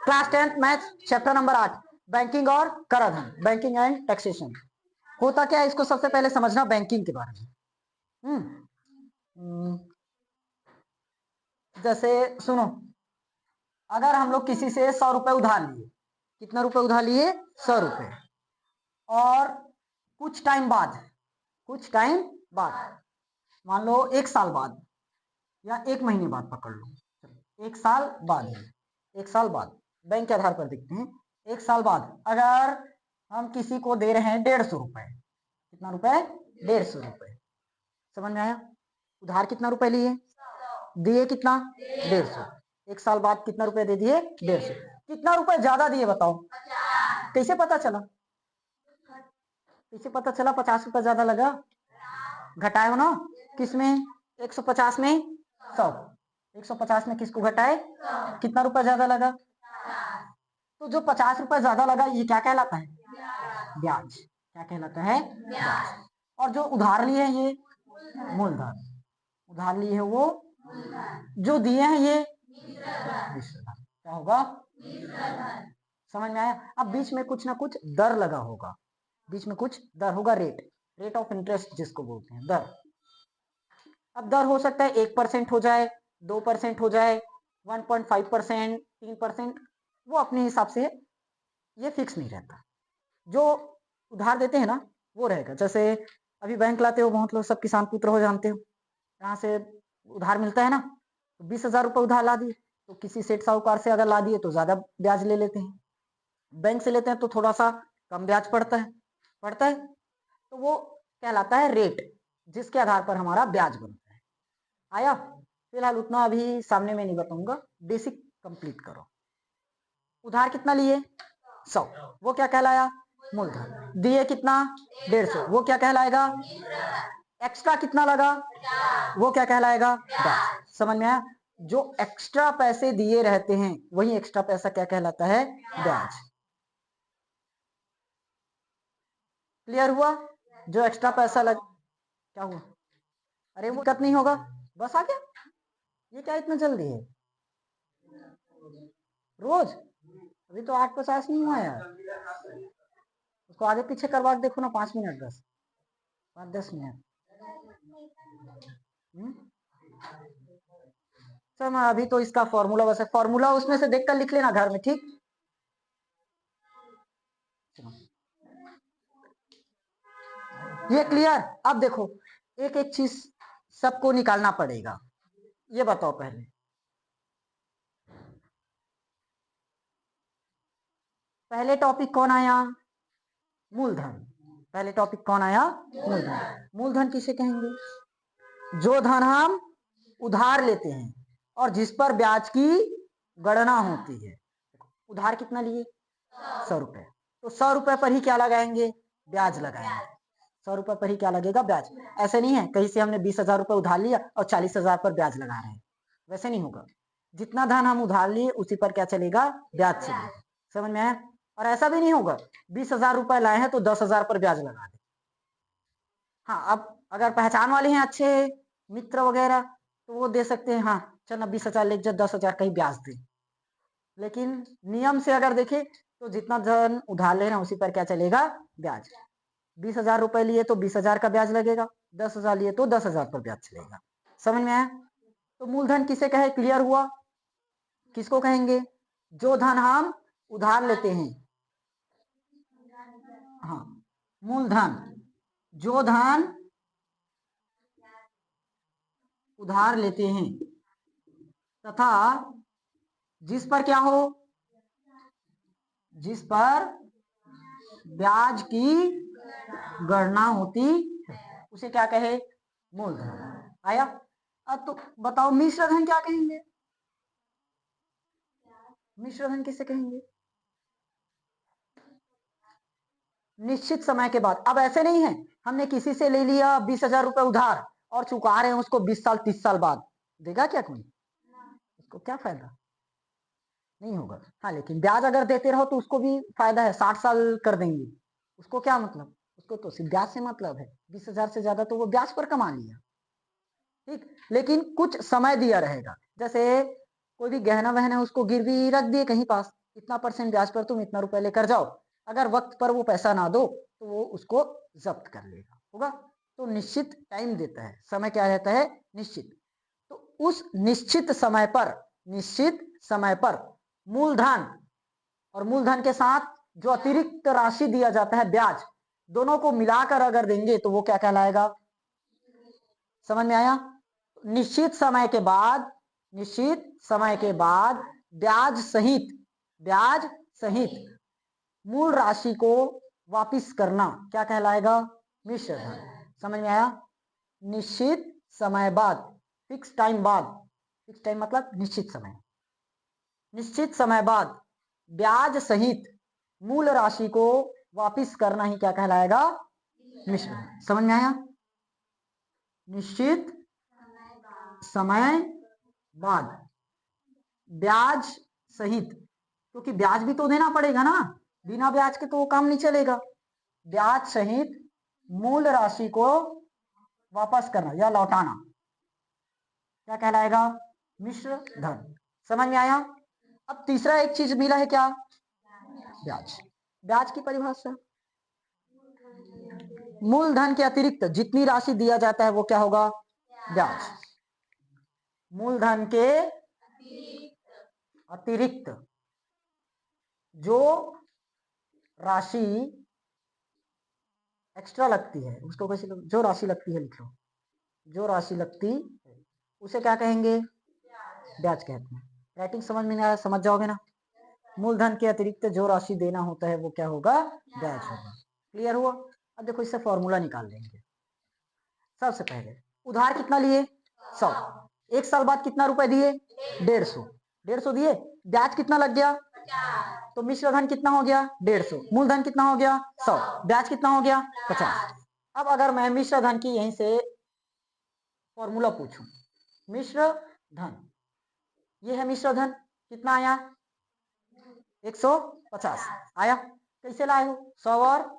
Class 10th maths chapter number 8 banking और कराधान, banking and taxation. होता क्या है इसको सबसे पहले समझना बैंकिंग के बारे में। जैसे सुनो, अगर हम लोग किसी से 100 रुपए उधार लिए, कितना रुपए उधार लिए? 100 रुपए, और कुछ टाइम बाद मान लो 1 साल बाद या 1 महीने बाद पकड़ लो, 1 साल बाद है, 1 साल बाद बैंक के आधार पर देखते हैं। 1 साल बाद अगर हम किसी को दे रहे हैं 150 रुपए, कितना रुपए? 150 रुपए। समझ में आया? उधार कितना रुपए लिए? दिए कितना? 150। 1 साल बाद कितना रुपए दे दिए? 150। कितना रुपए ज्यादा दिए बताओ? कैसे पता चला? 50 रुपए ज्यादा लगा? घटाए हो ना? किसमें? 150 में 100। 150 में किसको घटाए? कितना रुपए ज्यादा लगा? तो जो 50 रुपए ज्यादा लगा ये क्या कहलाता है? ब्याज। क्या कहलाता है? ब्याज। और जो उधार लिए हैं ये मूलधन। उधार लिए है वो, जो दिए हैं ये मिश्रधन। क्या होगा? समझ में आया? अब बीच में कुछ ना कुछ दर लगा होगा, बीच में कुछ दर होगा, रेट ऑफ इंटरेस्ट जिसको बोलते हैं, दर। अब दर हो सकता है 1% हो जाए, 2% हो जाए, 1.5%, 3%, वो अपने हिसाब से, ये फिक्स नहीं रहता। जो उधार देते हैं ना वो रहेगा। जैसे अभी बैंक लाते हो बहुत लोग, सब किसान पुत्र हो जानते हो, यहाँ से उधार मिलता है ना, तो 20,000 रुपये उधार ला दिए, तो किसी सेठ साहूकार से अगर ला दिए तो ज्यादा ब्याज ले लेते हैं, बैंक से लेते हैं तो थोड़ा सा कम ब्याज पड़ता है, तो वो कहलाता है रेट, जिसके आधार पर हमारा ब्याज बनता है। आया? फिलहाल उतना अभी सामने में नहीं बताऊंगा, बेसिक कंप्लीट करो। उधार कितना लिए? 100, वो क्या कहलाया? मूलधन। दिए कितना? 150, वो क्या कहलाएगा? एक्स्ट्रा कितना लगा? वो क्या कहलाएगा? ब्याज। समझ में आया? जो एक्स्ट्रा पैसे दिए रहते हैं वही एक्स्ट्रा पैसा क्या कहलाता है? ब्याज। क्लियर हुआ? जो एक्स्ट्रा पैसा लग, क्या हुआ? अरे वो दिक्कत नहीं होगा, बस आ गया। ये क्या इतना जल्दी है? रोज अभी तो 8:50 नहीं हुआ यार, उसको आगे पीछे करवा के देखो ना, 5 मिनट, 5-10 मिनट। सर मैं अभी तो इसका फॉर्मूला, बस फॉर्मूला उसमें से देखकर लिख लेना घर में, ठीक? ये क्लियर? अब देखो एक एक चीज सबको निकालना पड़ेगा। ये बताओ पहले टॉपिक कौन आया? मूलधन। पहले टॉपिक कौन आया? मूलधन। मूलधन किसे कहेंगे? जो धन हम उधार लेते हैं और जिस पर ब्याज की गणना होती है। उधार कितना लिए? 100 रुपए, तो 100 रुपए पर ही क्या लगाएंगे? ब्याज लगाएंगे। 100 रुपए पर ही क्या लगेगा? ब्याज। ऐसे नहीं है कहीं से हमने 20,000 रुपए उधार लिया और 40,000 पर ब्याज लगा रहे हैं, वैसे नहीं होगा। जितना धन हम उधार लिए उसी पर क्या चलेगा? ब्याज चलेगा। समझ में आया? और ऐसा भी नहीं होगा 20,000 रुपए लाए हैं तो 10,000 पर ब्याज लगा दे। हाँ, अब अगर पहचान वाले हैं अच्छे मित्र वगैरह तो वो दे सकते हैं, हाँ चल 20,000 ले जा, 10,000 कहीं ब्याज दे। लेकिन नियम से अगर देखें तो जितना धन उधार ले रहे हैं उसी पर क्या चलेगा? ब्याज। 20,000 रुपए लिए तो 20,000 का ब्याज लगेगा, 10,000 लिए तो 10,000 पर ब्याज चलेगा। समझ में आया? तो मूलधन किसे कहे? क्लियर हुआ? किसको कहेंगे? जो धन हम उधार लेते हैं, हाँ मूलधन। जो धन उधार लेते हैं तथा जिस पर क्या हो? जिस पर ब्याज की गणना होती है उसे क्या कहे? मूलधन। आया? अब तो बताओ मिश्रधन क्या कहेंगे? मिश्रधन किसे कहेंगे? निश्चित समय के बाद। अब ऐसे नहीं है हमने किसी से ले लिया 20,000 रुपए उधार और चुका रहे हैं उसको 20 साल 30 साल बाद, देगा क्या कोई? उसको क्या फायदा? नहीं होगा। हाँ लेकिन ब्याज अगर देते रहो तो उसको भी फायदा है, 60 साल कर देंगे, उसको क्या मतलब? उसको तो सिर्फ ब्याज से मतलब है, 20,000 से ज्यादा तो वो ब्याज पर कमा लिया, ठीक। लेकिन कुछ समय दिया रहेगा, जैसे कोई भी गहना वहना उसको गिरवी रख दिए कहीं पास, इतना % ब्याज पर तुम इतना रुपए लेकर जाओ, अगर वक्त पर वो पैसा ना दो तो वो उसको जब्त कर लेगा, होगा। तो निश्चित टाइम देता है, समय क्या रहता है, निश्चित। तो उस निश्चित समय पर मूलधन और मूलधन के साथ जो अतिरिक्त राशि दिया जाता है ब्याज, दोनों को मिलाकर अगर देंगे तो वो क्या कहलाएगा, समझ में आया। निश्चित समय के बाद ब्याज सहित मूल राशि को वापिस करना क्या कहलाएगा, मिश्र धन। समझ में आया। निश्चित समय बाद, फिक्स टाइम मतलब निश्चित समय बाद ब्याज सहित मूल राशि को वापिस करना ही क्या कहलाएगा, मिश्र धन। समझ में आया। निश्चित समय बाद ब्याज सहित, क्योंकि ब्याज भी तो देना पड़ेगा ना, बिना ब्याज के तो वो काम नहीं चलेगा। ब्याज सहित मूल राशि को वापस करना या लौटाना क्या कहलाएगा, मिश्र धन। समझ में आया। अब तीसरा एक चीज मिला है क्या, ब्याज की परिभाषा, मूलधन के अतिरिक्त जितनी राशि दिया जाता है वो क्या होगा, ब्याज। मूलधन के अतिरिक्त जो राशि एक्स्ट्रा लगती है उसको कैसे, जो राशि लगती है लिख लो, जो राशि लगती उसे क्या कहेंगे, ब्याज कहते हैं। राइटिंग समझ में नहीं आया, समझ जाओगे ना। मूलधन के अतिरिक्त जो राशि देना होता है वो क्या होगा, ब्याज होगा। क्लियर हुआ। अब देखो इससे फॉर्मूला निकाल लेंगे। सबसे पहले उधार कितना लिए, 100, एक साल बाद कितना रुपए दिए, 150 दिए, ब्याज कितना लग गया, तो मिश्र धन कितना हो गया, 150, मूलधन कितना हो गया 100, ब्याज कितना हो गया 50। अब अगर मैं मिश्र धन की यहीं से फॉर्मूला पूछूं, मिश्र धन, ये है मिश्र धन, कितना आया 150 आया। कैसे लाए हो, 100 और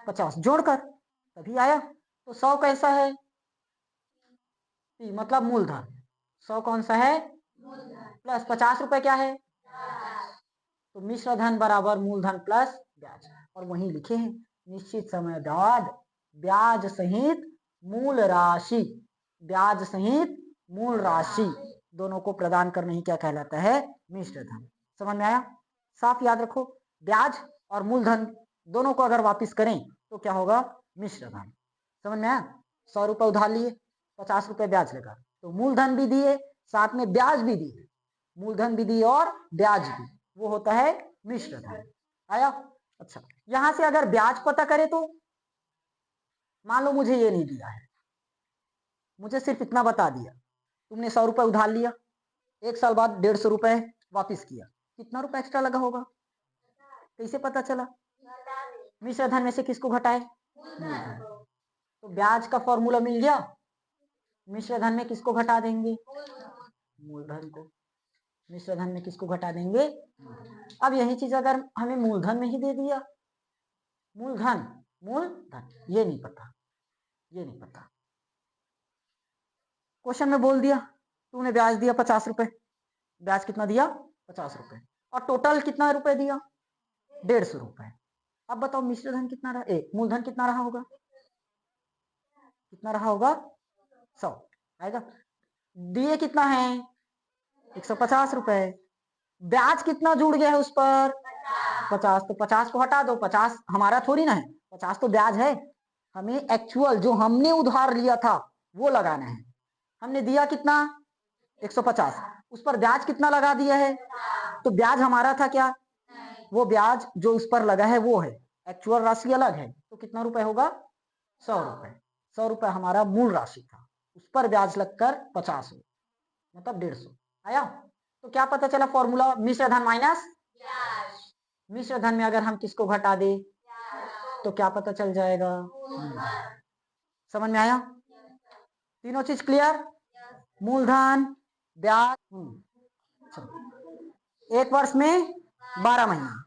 50 जोड़कर तभी आया। तो 100 कैसा है, मतलब मूलधन, 100 कौन सा है, प्लस 50 रुपए क्या है, तो मिश्र धन बराबर मूलधन प्लस ब्याज। और वहीं लिखे हैं निश्चित समय बाद ब्याज सहित मूल राशि दोनों को प्रदान करना ही क्या कहलाता है, मिश्र धन। समझ में आया। साफ याद रखो, ब्याज और मूलधन दोनों को अगर वापिस करें तो क्या होगा, मिश्र धन। समझ में आया। 100 रुपए उधार लिए, 50 रुपए ब्याज लगा, तो मूलधन भी दिए साथ में ब्याज भी दिए, मूलधन भी दिए और ब्याज भी, वो होता है मिश्र धन। आया। अच्छा, यहां से अगर ब्याज पता करे तो मान लो मुझे ये नहीं दिया है, मुझे सिर्फ इतना बता दिया, तुमने 100 रुपए उधार लिया, एक साल बाद 150 रुपए वापिस किया, कितना रुपए एक्स्ट्रा लगा होगा, कैसे पता चला, मिश्र धन में से किसको घटाए, मूलधन। तो ब्याज का फॉर्मूला मिल गया, मिश्र धन में किसको घटा देंगे, मूलधन को। मिश्र धन में किसको घटा देंगे, अब यही चीज अगर हमें मूलधन में ही दे दिया, मूलधन ये नहीं पता, क्वेश्चन में बोल दिया तूने ब्याज दिया 50 रुपए, ब्याज कितना दिया 50 रुपए, और टोटल कितना रुपए दिया 150 रुपए। अब बताओ मिश्र धन कितना रहा, मूलधन कितना रहा होगा, 100 आएगा। दिए कितना है 150 रुपए, ब्याज कितना जुड़ गया है उस पर 50, तो 50 को हटा दो, 50 हमारा थोड़ी ना है, 50 तो ब्याज है। हमें एक्चुअल जो हमने उधार लिया था वो लगाना है। हमने दिया कितना 150, उस पर ब्याज कितना लगा दिया है, तो ब्याज हमारा था क्या, वो ब्याज जो उस पर लगा है वो है, एक्चुअल राशि अलग है, तो कितना रुपए होगा 100 रुपए। 100 रुपए हमारा मूल राशि था, उस पर ब्याज लगकर 50 हो, मतलब 150 आया। तो क्या पता चला फॉर्मूला, मिश्र धन माइनस मिश्र धन में अगर हम किसको घटा दे तो क्या पता चल जाएगा, समझ में आया। तीनों चीज क्लियर, मूलधन ब्याज, एक वर्ष में 12 महीना,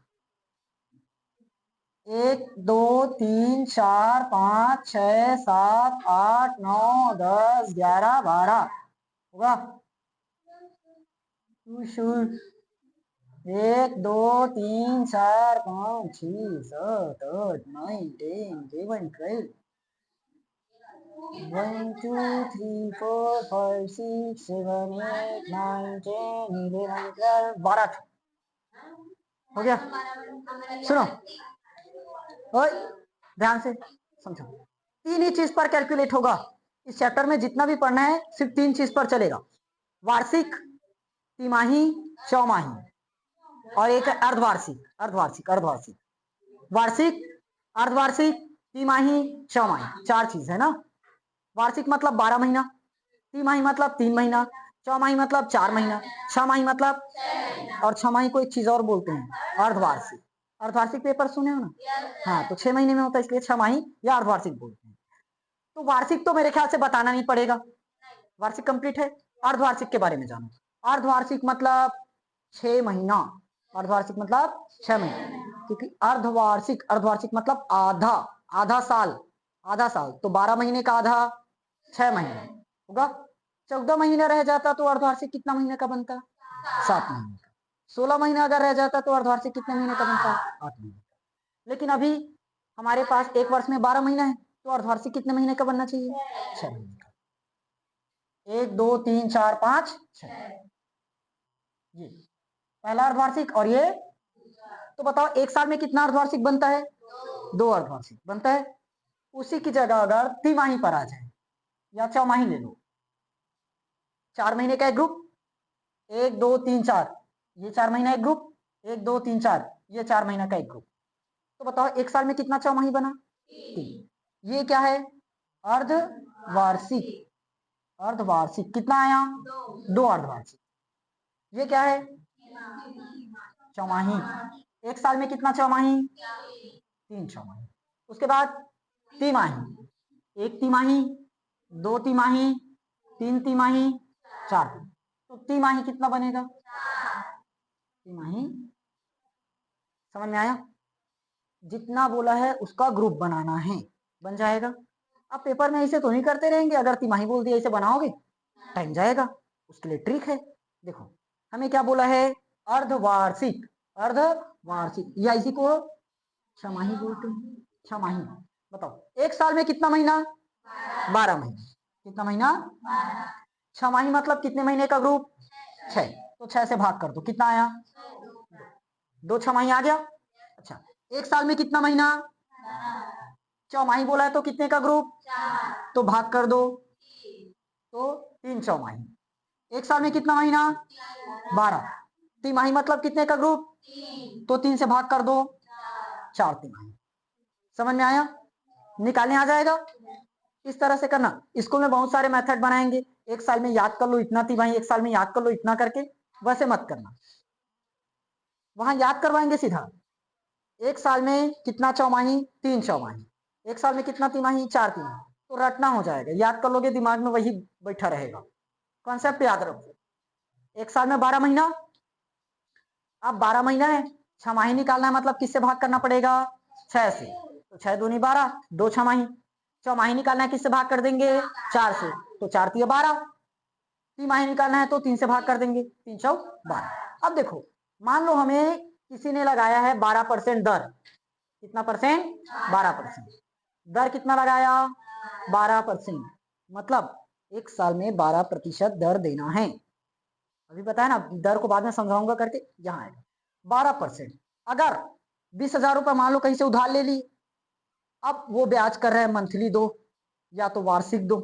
1 2 3 4 5 6 7 8 9 10 11 12 होगा, 1 2 3 4 5 6 7 8 9 10 11 12 1 2 3 4 5 6 7 8 9 10 11 12 12 हो गया। सुनो ओए ध्यान से समझो, तीन ही चीज पर कैलकुलेट होगा इस चैप्टर में। जितना भी पढ़ना है सिर्फ तीन चीज पर चलेगा, वार्षिक, तिमाही, चौमाही और एक है अर्धवार्षिक। अर्धवार्षिक अर्धवार्षिक वार्षिक, अर्धवार्षिक, तिमाही, चौमाही, चार चीज है ना। वार्षिक मतलब 12 महीना, तिमाही मतलब 3 महीना, चौमाही मतलब 4 महीना, छमाही मतलब, और छमाही को एक चीज और बोलते हैं अर्धवार्षिक। अर्धवार्षिक पेपर सुने हो ना? हाँ, तो 6 महीने में होता है इसलिए छमाही या अर्धवार्षिक बोलते हैं। तो वार्षिक तो मेरे ख्याल से बताना नहीं पड़ेगा, वार्षिक कंप्लीट है। अर्धवार्षिक के बारे में जानो। अर्धवार्षिक मतलब 6 महीना, अर्धवार्षिक मतलब 6 महीना, क्योंकि अर्धवार्षिक, अर्धवार्षिक मतलब आधा, आधा साल, आधा साल। तो 12 महीने का आधा 6 महीने होगा। 14 महीने रह जाता तो अर्धवार्षिक कितना महीने का बनता? 7 महीने का। 16 महीने अगर रह जाता तो अर्धवार्षिक कितने महीने का बनता? 8 महीने का। लेकिन अभी हमारे पास एक वर्ष में 12 महीना है, तो अर्धवार्षिक कितने महीने का बनना चाहिए? 6 महीने का। 1 2 3 4 5 6, ये पहला अर्धवार्षिक। और ये तो बताओ एक साल में कितना अर्धवार्षिक बनता है? 2 अर्धवार्षिक बनता है। उसी की जगह अगर तिमाही पर आ जाए या चौमाही ले लो, 4 महीने का एक ग्रुप, 1 2 3 4, ये 4 महीना एक ग्रुप, 1 2 3 4, ये 4 महीना का एक ग्रुप। तो बताओ एक साल में कितना चौमाही बना? 3। ये क्या है? अर्धवार्षिक। अर्धवार्षिक कितना आया? 2 अर्धवार्षिक। ये क्या है? चौमाही। एक साल में कितना चौमाही? 3 चौमाही। उसके बाद तिमाही, 1 तिमाही, 2 तिमाही, 3 तिमाही, 4। तो तिमाही कितना बनेगा? तिमाही, समझ में आया? जितना बोला है उसका ग्रुप बनाना है, बन जाएगा। अब पेपर में ऐसे तो नहीं करते रहेंगे, अगर तिमाही बोल दिया ऐसे बनाओगे टाइम जाएगा। उसके लिए ट्रिक है, देखो हमें क्या बोला है? अर्धवार्षिक, अर्धवार्षिक या इसी को छमाही बोलते हैं, छमाही। बताओ एक साल में कितना महीना? 12 महीना। कितना महीना? छमाही मतलब कितने महीने का ग्रुप? 6। तो 6 से भाग कर दो, कितना आया? 2 छमाही आ गया। अच्छा, एक साल में कितना महीना? चौमाही बोला है तो कितने का ग्रुप? तो भाग कर दो, तो 3 चौमाही। एक साल में कितना महीना? 12। तिमाही मतलब कितने का ग्रुप? तो 3 से भाग कर दो, 4 तिमाही। समझ में आया? निकालने आ जाएगा। इस तरह से करना। स्कूल में बहुत सारे मेथड बनाएंगे, एक साल में याद कर लो इतना तिमाही, एक साल में याद कर लो इतना करके, वैसे मत करना। वहां याद करवाएंगे सीधा, एक साल में कितना चौमाही? 3 चौमाही। एक साल में कितना तिमाही? 4 तिमाही। तो रटना हो जाएगा, याद कर लोगे, दिमाग में वही बैठा रहेगा। कॉन्सेप्ट याद रखो। एक साल में 12 महीना, अब 12 महीना है, छमाही निकालना है, मतलब किससे भाग करना पड़ेगा? 6 से। तो 6 दूनी 12, 2 छमाही। चौमाही निकालना है, किससे भाग कर देंगे? 4 से। तो 4 तिया 12। तिमाही निकालना है तो 3 से भाग कर देंगे, 3 चौ 12। अब देखो, मान लो हमें किसी ने लगाया है 12% दर। कितना परसेंट? 12%। दर कितना लगाया? 12%। मतलब एक साल में 12% दर देना है। अभी बताया ना, दर को बाद में समझाऊंगा करके, यहाँ आएगा 12%। अगर 20,000 रुपये मान लो कहीं से उधार ले ली, अब वो ब्याज कर रहे हैं मंथली दो या तो वार्षिक दो।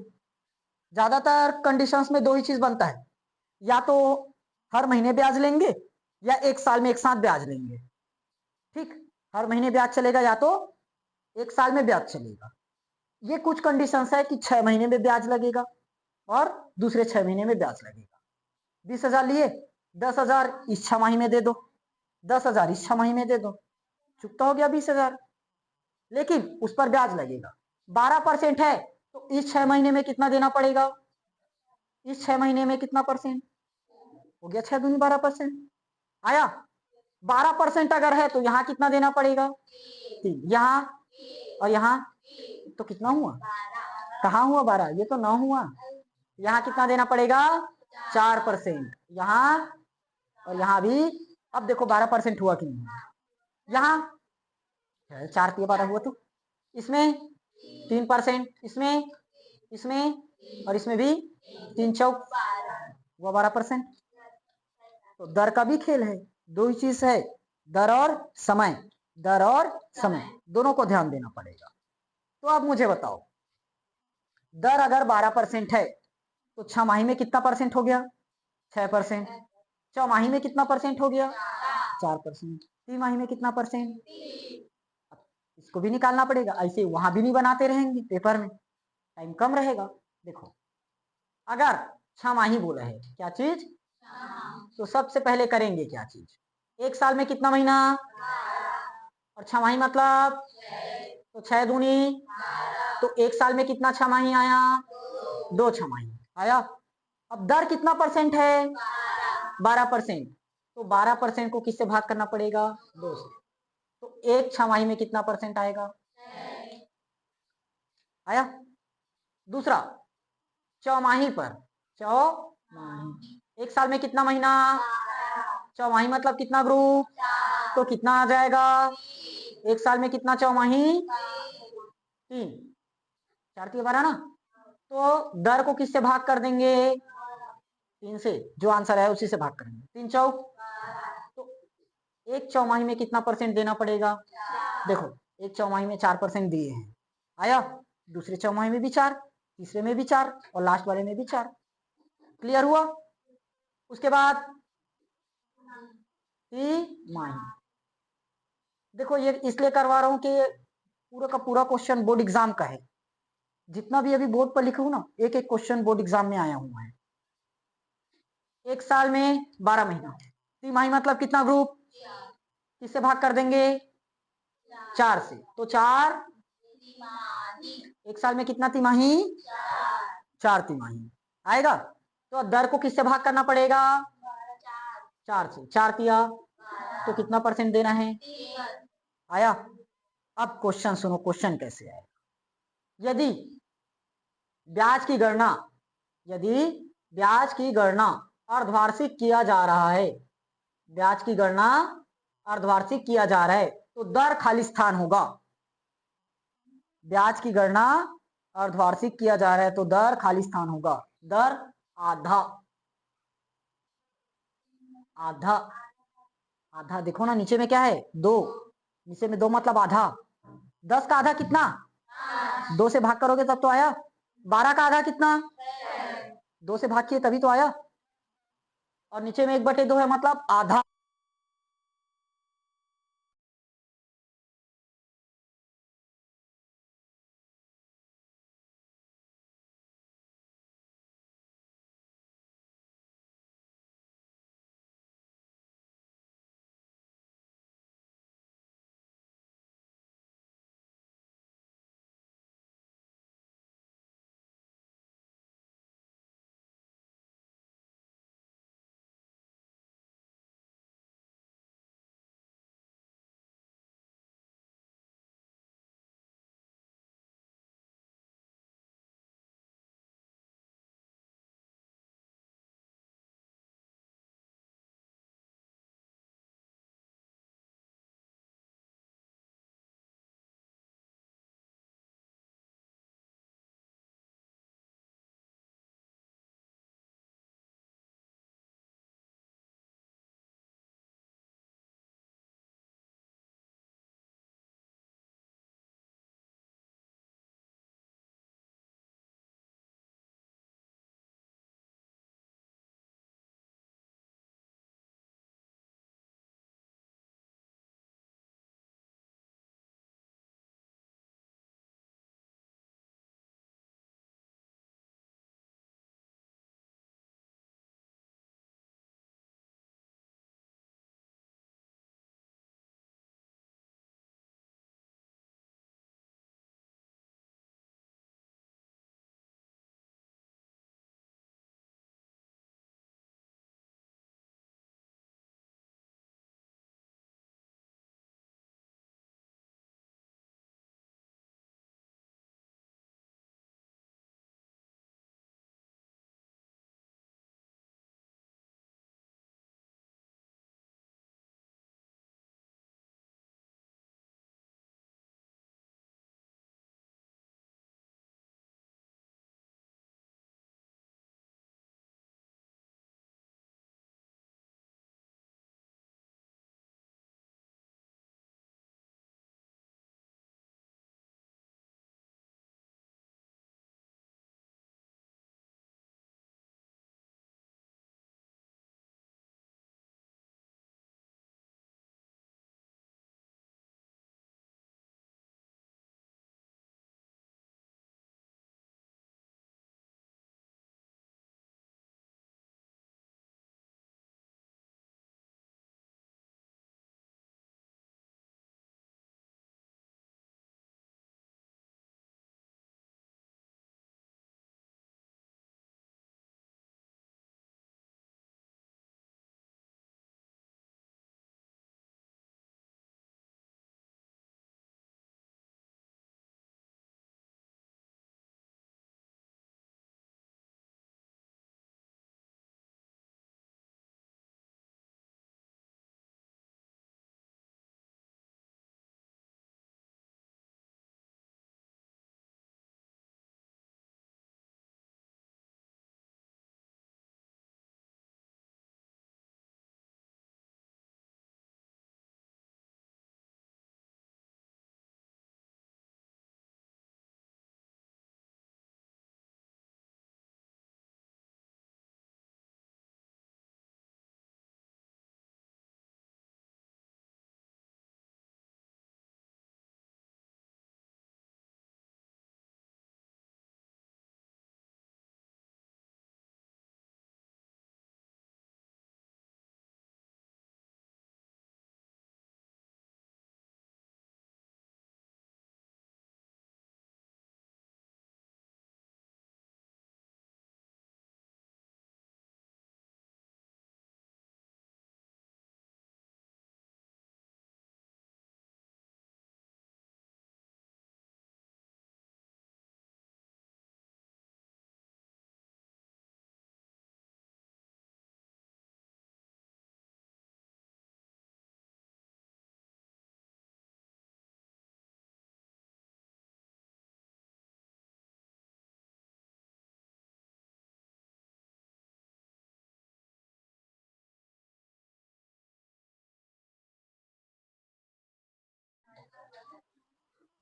ज्यादातर कंडीशंस में दो ही चीज बनता है, या तो हर महीने ब्याज लेंगे या एक साल में एक साथ ब्याज लेंगे। ठीक, हर महीने ब्याज चलेगा या तो एक साल में ब्याज चलेगा। ये कुछ कंडीशंस है कि 6 महीने में ब्याज लगेगा और दूसरे 6 महीने में ब्याज लगेगा। 20,000 लिए, 10,000 इस 6 माही में दे दो, 10,000 इस 6 माही में दे दो, चुकता हो गया 20,000। लेकिन उस पर ब्याज लगेगा। 12% है तो इस 6 महीने में कितना देना पड़ेगा? इस 6 महीने में कितना परसेंट हो गया? 6 दूनी 12% आया। 12% अगर है तो यहाँ कितना देना पड़ेगा? 3। यहाँ और यहाँ तो कितना हुआ? कहाँ हुआ 12? ये तो 9 हुआ। यहाँ कितना देना पड़ेगा? 4%। यहाँ और यहाँ भी अब देखो 12% हुआ कि नहीं, यहाँ 4 × 12 हुआ, तो इसमें 3%, इसमें इसमें और इसमें भी 3 × 4 हुआ 12%। तो दर का भी खेल है, दो ही चीज है, दर और समय, दर और समय दोनों को ध्यान देना पड़ेगा। तो अब मुझे बताओ, दर अगर 12% है तो छमाही में कितना परसेंट हो गया? 6%। चौमाही में कितना परसेंट हो गया? 4%। तिमाही में कितना परसेंट? इसको भी निकालना पड़ेगा, ऐसे वहां भी नहीं बनाते रहेंगे पेपर में, टाइम कम रहेगा। देखो अगर छमाही बोला है, क्या चीज? तो सबसे पहले करेंगे क्या चीज? एक साल में कितना महीना? और छमाही मतलब तो 6 दूनी, तो एक साल में कितना छमाही आया? 2 छमाही आया। अब दर कितना परसेंट है? 12%। तो 12% को किससे भाग करना पड़ेगा? 2 से। तो एक छमाही में कितना परसेंट आएगा? आया। दूसरा, चौमाही पर, चौमाही एक साल में कितना महीना? चौमाही मतलब कितना ग्रुप? तो कितना आ जाएगा? एक साल में कितना चौमाही? 3। 4×3 = 12 ना। तो दर को किससे भाग कर देंगे? 3 से, जो आंसर है उसी से भाग करेंगे। 3×4, तो एक चौमाही में कितना परसेंट देना पड़ेगा? देखो एक चौमाही में 4% दिए हैं, आया। दूसरे चौमाही में भी 4, तीसरे में भी 4 और लास्ट वाले में भी 4। क्लियर हुआ? उसके बाद तिमाही। देखो ये इसलिए करवा रहा हूं कि पूरा का पूरा क्वेश्चन बोर्ड एग्जाम का है, जितना भी अभी बोर्ड पर लिखा हूं ना, एक एक क्वेश्चन बोर्ड एग्जाम में आया हुआ है। एक साल में 12 महीना, तिमाही मतलब कितना ग्रुप? किससे भाग कर देंगे? 4 से। तो 4, एक साल में कितना तिमाही? 4 तिमाही आएगा। तो दर को किससे भाग करना पड़ेगा? 4 से। 4×3 तो कितना परसेंट देना है? आया। अब क्वेश्चन सुनो, क्वेश्चन कैसे आएगा। यदि ब्याज की गणना, यदि ब्याज की गणना अर्धवार्षिक किया जा रहा है, ब्याज की गणना अर्धवार्षिक किया जा रहा है, तो दर खाली स्थान होगा। ब्याज की गणना अर्धवार्षिक किया जा रहा है तो दर खाली स्थान होगा। दर आधा, आधा, आधा देखो ना नीचे में क्या है? 2, नीचे में 2 मतलब आधा। 10 का आधा कितना? 2 से भाग करोगे तब तो आया। 12 का आधा कितना? 2 से भाग किए तभी तो आया। और नीचे में 1/2 है मतलब आधा।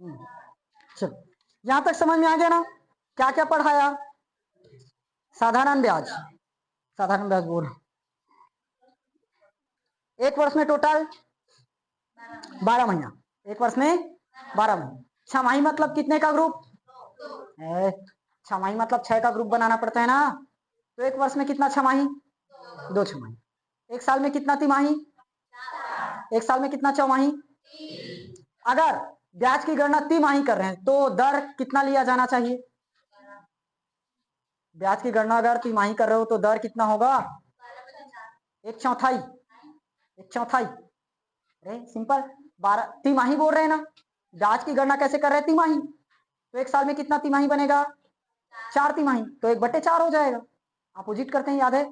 चलो यहां तक समझ में आ गया ना? क्या क्या पढ़ाया? साधारण ब्याज, साधारण ब्याज बोल, एक वर्ष में टोटल 12 महीना, एक वर्ष में 12 महीने। छमाही मतलब कितने का ग्रुप है? छमाही मतलब 6 का ग्रुप बनाना पड़ता है ना। तो एक वर्ष में कितना छमाही? 2 छमाही। एक साल में कितना तिमाही? एक साल में कितना चौमाही? अगर ब्याज की गणना तिमाही कर रहे हैं तो दर कितना लिया जाना चाहिए? ब्याज की गणना अगर तिमाही कर रहे हो तो दर कितना होगा? एक चौथाई, एक चौथाई। अरे सिंपल, 12 तिमाही बोल रहे हैं ना। ब्याज की गणना कैसे कर रहे हैं? तिमाही। तो एक साल में कितना तिमाही बनेगा? 4 तिमाही, तो 1/4 हो जाएगा। अपोजिट करते हैं, याद है?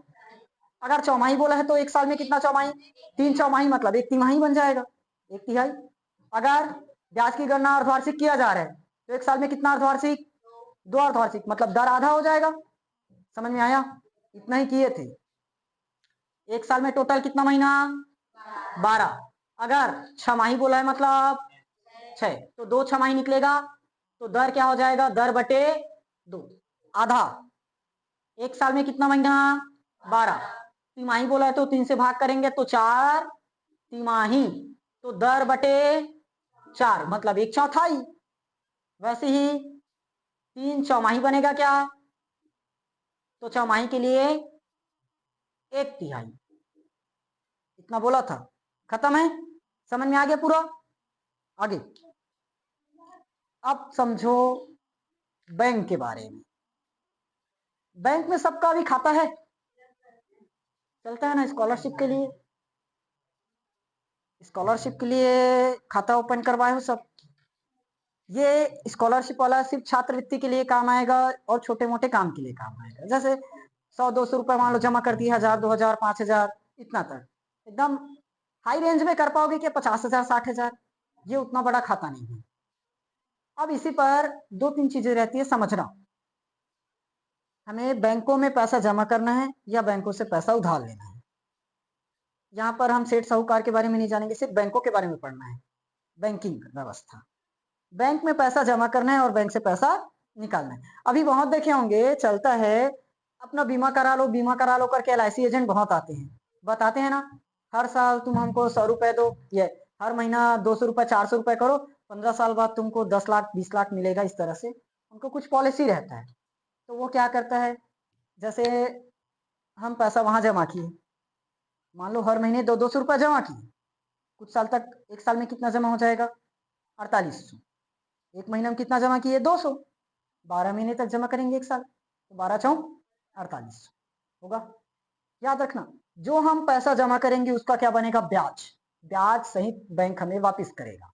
अगर चौमाही बोला है तो एक साल में कितना चौमाही? 3 चौमाही मतलब 1 तिमाही बन जाएगा, 1 तिहाई। अगर ब्याज की गणना अर्धवार्षिक किया जा रहा है तो एक साल में कितना अर्धवार्षिक? 2 अर्धवार्षिक, मतलब दर आधा हो जाएगा। समझ में आया? इतना ही किए थे। एक साल में टोटल कितना महीना? 12। अगर छमाही बोला है मतलब 6, तो 2 छमाही निकलेगा, तो दर क्या हो जाएगा? दर बटे 2, आधा। एक साल में कितना महीना? 12। तिमाही बोला है तो 3 से भाग करेंगे तो 4 तिमाही, तो दर बटे 4 मतलब 1 चौथाई। वैसे ही 3 चौमाही बनेगा क्या? तो चौमाही के लिए 1 तिहाई। इतना बोला था, खत्म है? समझ में आ गया पूरा? आगे अब समझो बैंक के बारे में। बैंक में सबका भी खाता है, चलता है ना? स्कॉलरशिप के लिए, स्कॉलरशिप के लिए खाता ओपन करवाए हो सब। ये स्कॉलरशिप वाला सिर्फ छात्रवृत्ति के लिए काम आएगा और छोटे मोटे काम के लिए काम आएगा। जैसे 100-200 रुपए मान लो जमा कर दिए, 1000-2000 5000 इतना तक एकदम हाई रेंज में कर पाओगे कि 50,000 60,000, ये उतना बड़ा खाता नहीं है। अब इसी पर 2-3 चीजें रहती है समझना। हमें बैंकों में पैसा जमा करना है या बैंकों से पैसा उधार लेना है। यहाँ पर हम सेठ साहूकार के बारे में नहीं जानेंगे, सिर्फ बैंकों के बारे में पढ़ना है। बैंकिंग व्यवस्था, बैंक में पैसा जमा करना है और बैंक से पैसा निकालना है। अभी बहुत देखे होंगे चलता है, अपना बीमा करा लो, बीमा करा लो करके LIC एजेंट बहुत आते हैं, बताते हैं ना, हर साल तुम हमको 100 रुपए दो, ये हर महीना 200 रुपए 400 रुपए करो, 15 साल बाद तुमको 10 लाख 20 लाख मिलेगा। इस तरह से उनको कुछ पॉलिसी रहता है। तो वो क्या करता है, जैसे हम पैसा वहां जमा किए, मान लो हर महीने 200 रुपए जमा किए, कुछ साल तक, एक साल में कितना जमा हो जाएगा? 4800। एक महीने में कितना जमा किए? 200। 12 महीने तक जमा करेंगे एक साल, तो 12 चौक 4800 होगा। याद रखना, जो हम पैसा जमा करेंगे उसका क्या बनेगा? ब्याज। ब्याज सहित बैंक हमें वापस करेगा।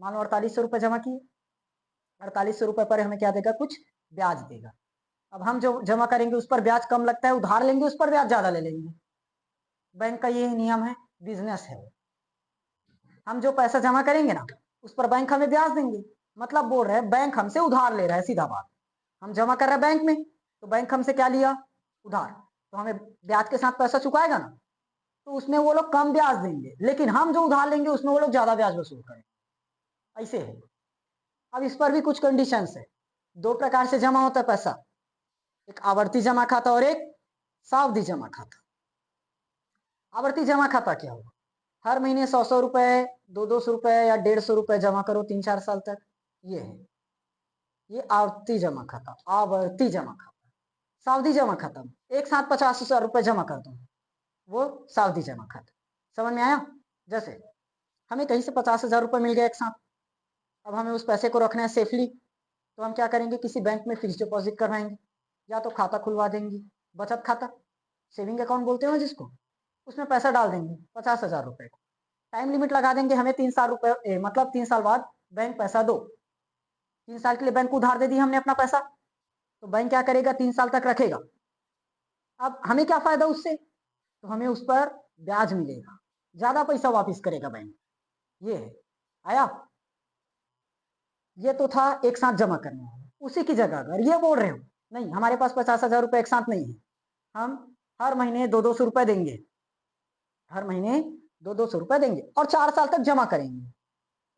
मान लो 4800 रुपए जमा किए, 4800 रुपए पर हमें क्या देगा? कुछ ब्याज देगा। अब हम जो जमा करेंगे उस पर ब्याज कम लगता है, उधार लेंगे उस पर ब्याज ज्यादा ले लेंगे। बैंक का ये नियम है, बिजनेस है। हम जो पैसा जमा करेंगे ना उस पर बैंक हमें ब्याज देंगे, मतलब बोल रहे हैं बैंक हमसे उधार ले रहा है, सीधा बात। हम जमा कर रहे हैं बैंक में, तो बैंक हमसे क्या लिया? उधार। तो हमें ब्याज के साथ पैसा चुकाएगा ना, तो उसमें वो लोग कम ब्याज देंगे, लेकिन हम जो उधार लेंगे उसमें वो लोग ज्यादा ब्याज वसूल करेंगे। ऐसे है। अब इस पर भी कुछ कंडीशंस है। 2 प्रकार से जमा होता है पैसा, एक आवर्ती जमा खाता और एक सावधि जमा खाता। आवर्ती जमा खाता क्या होगा? हर महीने 100-100 रुपए, 200-200 रुपए या 150 रुपए जमा करो 3-4 साल तक, ये है। ये आवर्ती जमा खाता, आवर्ती जमा खाता। सावधि जमा खाता एक साथ 50,000 रुपए जमा कर दो, वो सावधि जमा खाता। समझ में आया? जैसे हमें कहीं से 50,000 रुपए मिल गए एक साथ, अब हमें उस पैसे को रखना है सेफली, तो हम क्या करेंगे? किसी बैंक में फिक्स डिपॉजिट करवाएंगे, या तो खाता खुलवा देंगे, बचत खाता, सेविंग अकाउंट बोलते हो जिसको, उसमें पैसा डाल देंगे 50,000 रुपए को। टाइम लिमिट लगा देंगे, हमें 3 साल रुपए मतलब 3 साल बाद बैंक पैसा दो। 3 साल के लिए बैंक को उधार दे दिया हमने अपना पैसा, तो बैंक क्या करेगा? 3 साल तक रखेगा। अब हमें क्या फायदा उससे? तो हमें उस पर ब्याज मिलेगा, ज्यादा पैसा वापस करेगा बैंक। ये है। आया? ये तो था एक साथ जमा करने वाला। उसी की जगह अगर ये बोल रहे हो नहीं हमारे पास 50,000 रुपए एक साथ नहीं है, हम हर महीने 200-200 रुपए देंगे, हर महीने 200-200 रुपए देंगे और 4 साल तक जमा करेंगे,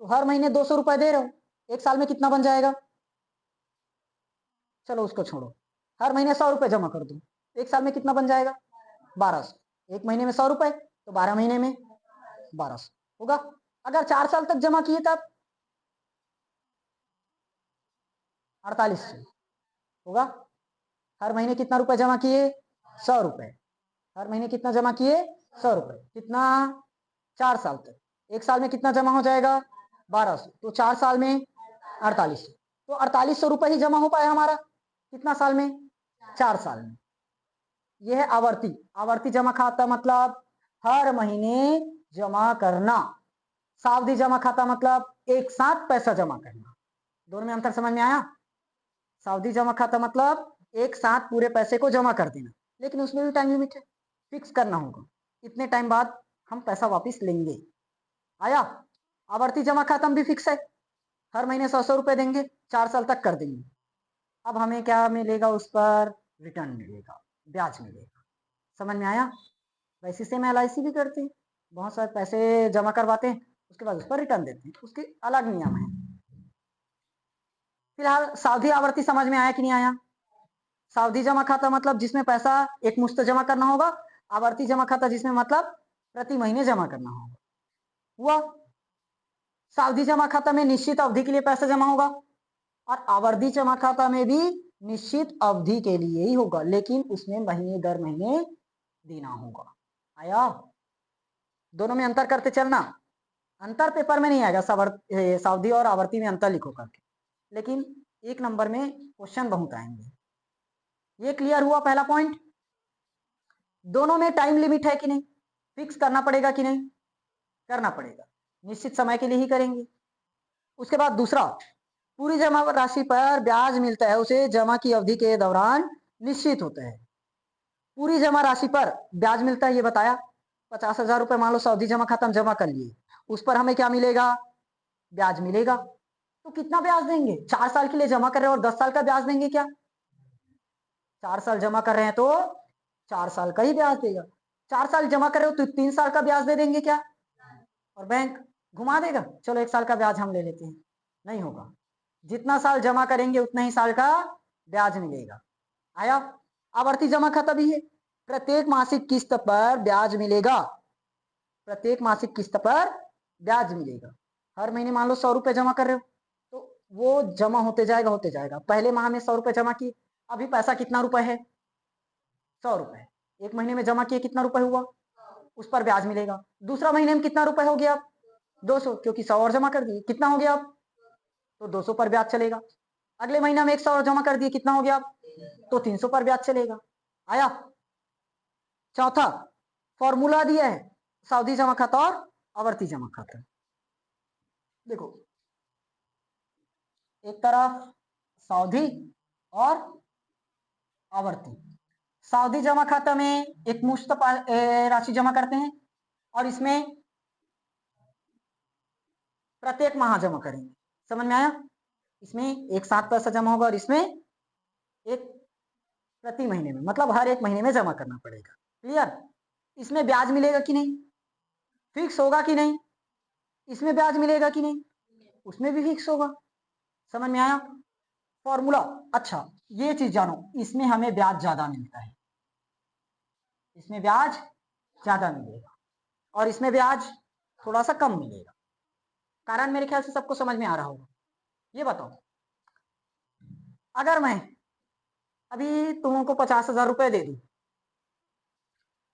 तो हर महीने 200 रुपए दे रहे हो, एक साल में कितना बन जाएगा? चलो उसको छोड़ो, हर महीने 100 रुपए जमा कर दो, एक साल में कितना बन जाएगा? 1200। एक महीने में 100 रुपए तो 12 महीने में 1200 होगा। अगर 4 साल तक जमा किए तब 4800 होगा। हर महीने कितना रुपए जमा किए? 100 रुपए। हर महीने कितना जमा किए? 100 रुपए। कितना? 4 साल तक। एक साल में कितना जमा हो जाएगा? 1200। तो 4 साल में 4800। तो 4800 रुपए ही जमा हो पाया हमारा कितना साल में? 4 साल में। यह है आवर्ती। आवर्ती जमा खाता मतलब हर महीने जमा करना। सावधि जमा खाता मतलब एक साथ पैसा जमा करना। दोनों में अंतर समझ में आया? सावधि जमा खाता मतलब एक साथ पूरे पैसे को जमा कर देना, लेकिन उसमें भी टाइम लिमिट है, फिक्स करना होगा, इतने टाइम बाद हम पैसा वापस लेंगे। आया? आवर्ती जमा खाता में भी फिक्स है, हर महीने 100 रुपए देंगे, 4 साल तक कर देंगे। अब हमें क्या मिलेगा? उस पर रिटर्न मिलेगा, ब्याज मिलेगा। समझ में आया? वैसे से मैं LIC भी करते हैं, बहुत सारे पैसे जमा करवाते हैं, उसके बाद उस पर रिटर्न देते हैं, उसके अलग नियम है। फिलहाल सावधि आवर्ती समझ में आया कि नहीं आया? सावधि जमा खाता मतलब जिसमें पैसा एक मुश्त जमा करना होगा, आवर्ती जमा खाता जिसमें मतलब प्रति महीने जमा करना होगा। हुआ? सावधि जमा खाता में निश्चित अवधि के लिए पैसा जमा होगा, और आवर्ती जमा खाता में भी निश्चित अवधि के लिए ही होगा, लेकिन उसमें महीने दर महीने देना होगा। आया? दोनों में अंतर करते चलना। अंतर पेपर में नहीं आएगा, सावधि और आवर्ती में अंतर लिखो करके, लेकिन 1 नंबर में क्वेश्चन बहुत आएंगे। ये क्लियर हुआ पहला पॉइंट? दोनों में टाइम लिमिट है कि नहीं? फिक्स करना पड़ेगा कि नहीं? करना पड़ेगा, निश्चित समय के लिए ही करेंगे। उसके बाद दूसरा, पूरी जमा राशि पर ब्याज मिलता है उसे जमा की अवधि के दौरान निश्चित होता है। पूरी जमा राशि पर ब्याज मिलता है, ये बताया। 50,000 रुपए मान लो सावधि जमा खाता में जमा कर लिए, उस पर हमें क्या मिलेगा? ब्याज मिलेगा। तो कितना ब्याज देंगे? 4 साल के लिए जमा कर रहे हैं और 10 साल का ब्याज देंगे क्या? 4 साल जमा कर रहे हैं तो 4 साल का ही ब्याज देगा। 4 साल जमा कर रहे हो तो 3 साल का ब्याज दे देंगे क्या? और बैंक घुमा देगा, चलो 1 साल का ब्याज हम ले लेते हैं। नहीं होगा, जितना साल जमा करेंगे उतना ही साल का ब्याज मिलेगा। आया? आवर्ती जमा खाता भी है, प्रत्येक मासिक किस्त पर ब्याज मिलेगा। प्रत्येक मासिक किस्त पर ब्याज मिलेगा। हर महीने मान लो 100 रुपए जमा कर रहे हो, तो वो जमा होते जाएगा होते जाएगा। पहले माह में 100 रुपए जमा किए, अभी पैसा कितना रुपए है? 100 रुपए। एक महीने में जमा किए कितना रुपए हुआ? उस पर ब्याज मिलेगा। दूसरा महीने में कितना रुपए हो गया? 200, क्योंकि 100 और जमा कर दिए, कितना हो गया अब? तो 200 पर ब्याज चलेगा। अगले महीना में 100 और जमा कर दिए, कितना हो गया अब? तो 300 पर ब्याज चलेगा। आया? चौथा फॉर्मूला दिया है सावधि जमा खाता और आवर्ती जमा खाता। देखो, एक तरफ सावधि और आवर्ती। सावधि जमा खाता में एक मुश्त राशि जमा करते हैं, और इसमें प्रत्येक माह जमा करेंगे। समझ में आया? इसमें एक साथ पैसा जमा होगा और इसमें एक प्रति महीने में, मतलब हर एक महीने में जमा करना पड़ेगा। क्लियर? इसमें ब्याज मिलेगा कि नहीं? फिक्स होगा कि नहीं? इसमें ब्याज मिलेगा कि नहीं? उसमें भी फिक्स होगा। समझ में आया फॉर्मूला? अच्छा, ये चीज जानो, इसमें हमें ब्याज ज्यादा मिलता है, इसमें ब्याज ज्यादा मिलेगा, और इसमें ब्याज थोड़ा सा कम मिलेगा। कारण मेरे ख्याल से सबको समझ में आ रहा होगा। ये बताओ, अगर मैं अभी तुमको 50,000 रुपए दे दूं,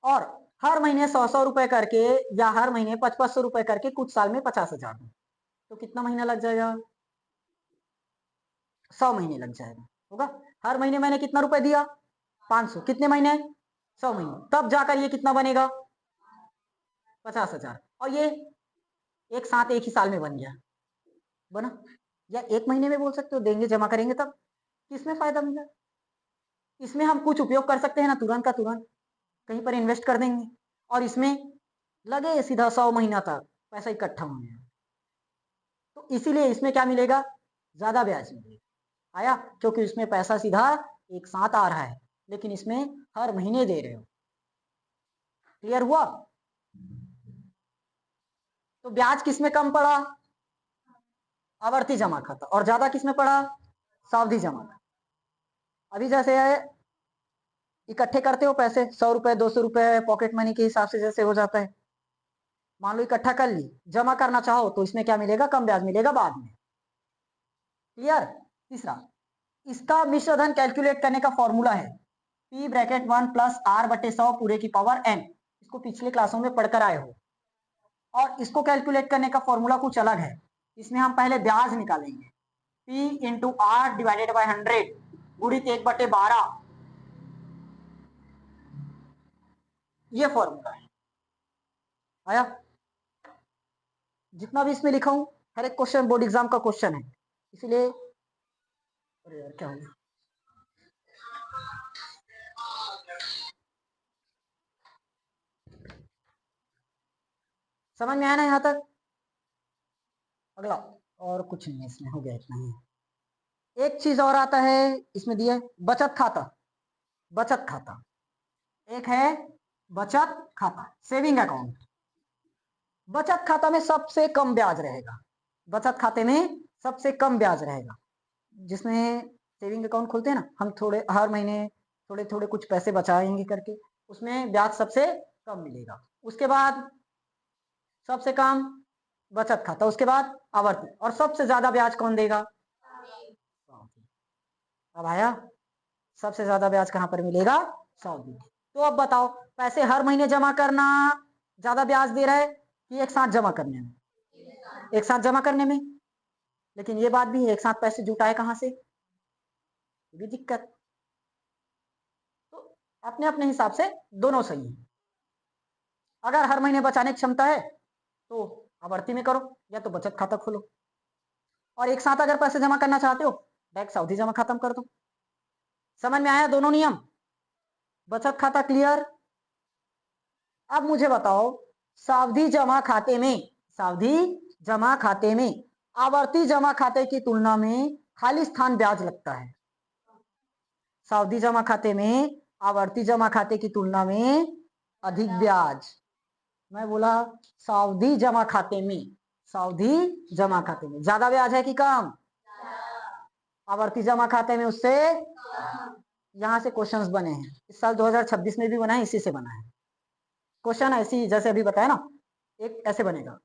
और हर महीने 100 रुपए करके, या हर महीने 500 रुपए करके कुछ साल में 50,000 दूं, तो कितना महीना लग जाएगा? 100 महीने लग जाएगा। होगा? हर महीने मैंने कितना रुपए दिया? 500। कितने महीने? 100 महीने। तब जाकर ये कितना बनेगा? 50,000। और ये एक साथ एक ही साल में बन गया, बना? या एक महीने में बोल सकते हो, देंगे जमा करेंगे तब। किसमें फायदा मिला? इसमें हम कुछ उपयोग कर सकते हैं ना, तुरंत का तुरंत कहीं पर इन्वेस्ट कर देंगे, और इसमें लगे सीधा 100 महीना तक पैसा इकट्ठा होने। तो इसीलिए इसमें क्या मिलेगा? ज्यादा ब्याज मिलेगा। आया? क्योंकि इसमें पैसा सीधा एक साथ आ रहा है, लेकिन इसमें हर महीने दे रहे हो। क्लियर हुआ? तो ब्याज किसमें कम पड़ा? आवर्ती जमा खाता। और ज्यादा किसमें पड़ा? सावधि जमा खाता। अभी जैसे इकट्ठे करते हो पैसे, 100 रुपए 200 रुपए पॉकेट मनी के हिसाब से जैसे हो जाता है, मान लो इकट्ठा कर ली, जमा करना चाहो तो इसमें क्या मिलेगा? कम ब्याज मिलेगा बाद में। क्लियर? तीसरा, इसका मिश्रधन कैलकुलेट करने का फॉर्मूला है P ब्रैकेट 1 प्लस R बटे 100 पूरे की पावर n। इसको पिछले क्लासों में पढ़कर आए हो। और इसको कैलकुलेट करने का फॉर्मूला कुछ अलग है। इसमें हम पहले ब्याज निकालेंगे, P into R divided by 100 गुणित 1/12। ये फॉर्मूला है। आया? जितना भी इसमें लिखा हूं हर एक क्वेश्चन बोर्ड एग्जाम का क्वेश्चन है, इसलिए अरे यार क्या हो गया? समझ में आया ना यहां तक? अगला और कुछ नहीं, इसमें हो गया इतना ही। एक चीज और आता है इसमें दिया, बचत खाता। बचत खाता एक है, बचत खाता सेविंग अकाउंट। बचत खाता में सबसे कम ब्याज रहेगा। बचत खाते में सबसे कम ब्याज रहेगा। जिसमें सेविंग अकाउंट खोलते हैं ना हम, थोड़े हर महीने थोड़े थोड़े कुछ पैसे बचाएंगे करके, उसमें ब्याज सबसे कम मिलेगा। उसके बाद सबसे कम बचत खाता, उसके बाद आवर्ती, और सबसे ज्यादा ब्याज कौन देगा? अब आया? सबसे ज्यादा ब्याज कहां पर मिलेगा? सावधि। तो अब बताओ, पैसे हर महीने जमा करना ज्यादा ब्याज दे रहा है कि एक साथ जमा करने में? एक साथ जमा करने में। लेकिन ये बात भी है, एक साथ पैसे जुटाए कहां से, ये भी दिक्कत। तो अपने अपने हिसाब से दोनों सही है। अगर हर महीने बचाने की क्षमता है तो आवर्ती में करो, या तो बचत खाता खोलो। और एक साथ अगर पैसे जमा करना चाहते हो, डायरेक्ट सावधि जमा खाता कर दो। समझ में आया दोनों नियम? बचत खाता क्लियर? अब मुझे बताओ, सावधि जमा खाते में, सावधि जमा खाते में आवर्ती जमा खाते की तुलना में खाली स्थान ब्याज लगता है। सावधि जमा खाते में आवर्ती जमा खाते की तुलना में अधिक ब्याज। मैं बोला सावधि जमा खाते में, सावधि जमा खाते में ज्यादा ब्याज है कि कम? आवर्ती जमा खाते में उससे। यहां से क्वेश्चंस बने हैं इस साल 2026 में भी बना है, इसी से बना है क्वेश्चन। ऐसी जैसे अभी बताया ना, एक ऐसे बनेगा,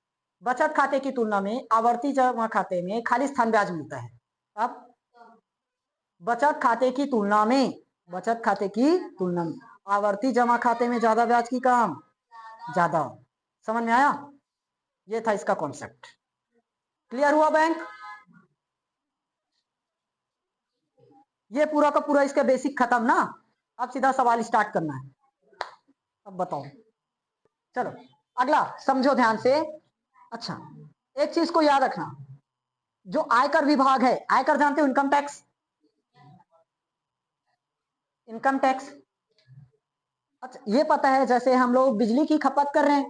बचत खाते की तुलना में आवर्ती जमा खाते में खाली स्थान ब्याज मिलता है। अब बचत खाते की तुलना में, बचत खाते की तुलना में आवर्ती जमा खाते में ज्यादा ब्याज की कम? ज्यादा। समझ में आया? ये था इसका कॉन्सेप्ट। क्लियर हुआ बैंक? ये पूरा का पूरा इसका बेसिक खत्म ना। अब सीधा सवाल स्टार्ट करना है। अब बताओ, चलो अगला समझो ध्यान से। अच्छा, एक चीज को याद रखना, जो आयकर विभाग है, आयकर जानते हो? Income tax. इनकम टैक्स, अच्छा ये पता है, जैसे हम लोग बिजली की खपत कर रहे हैं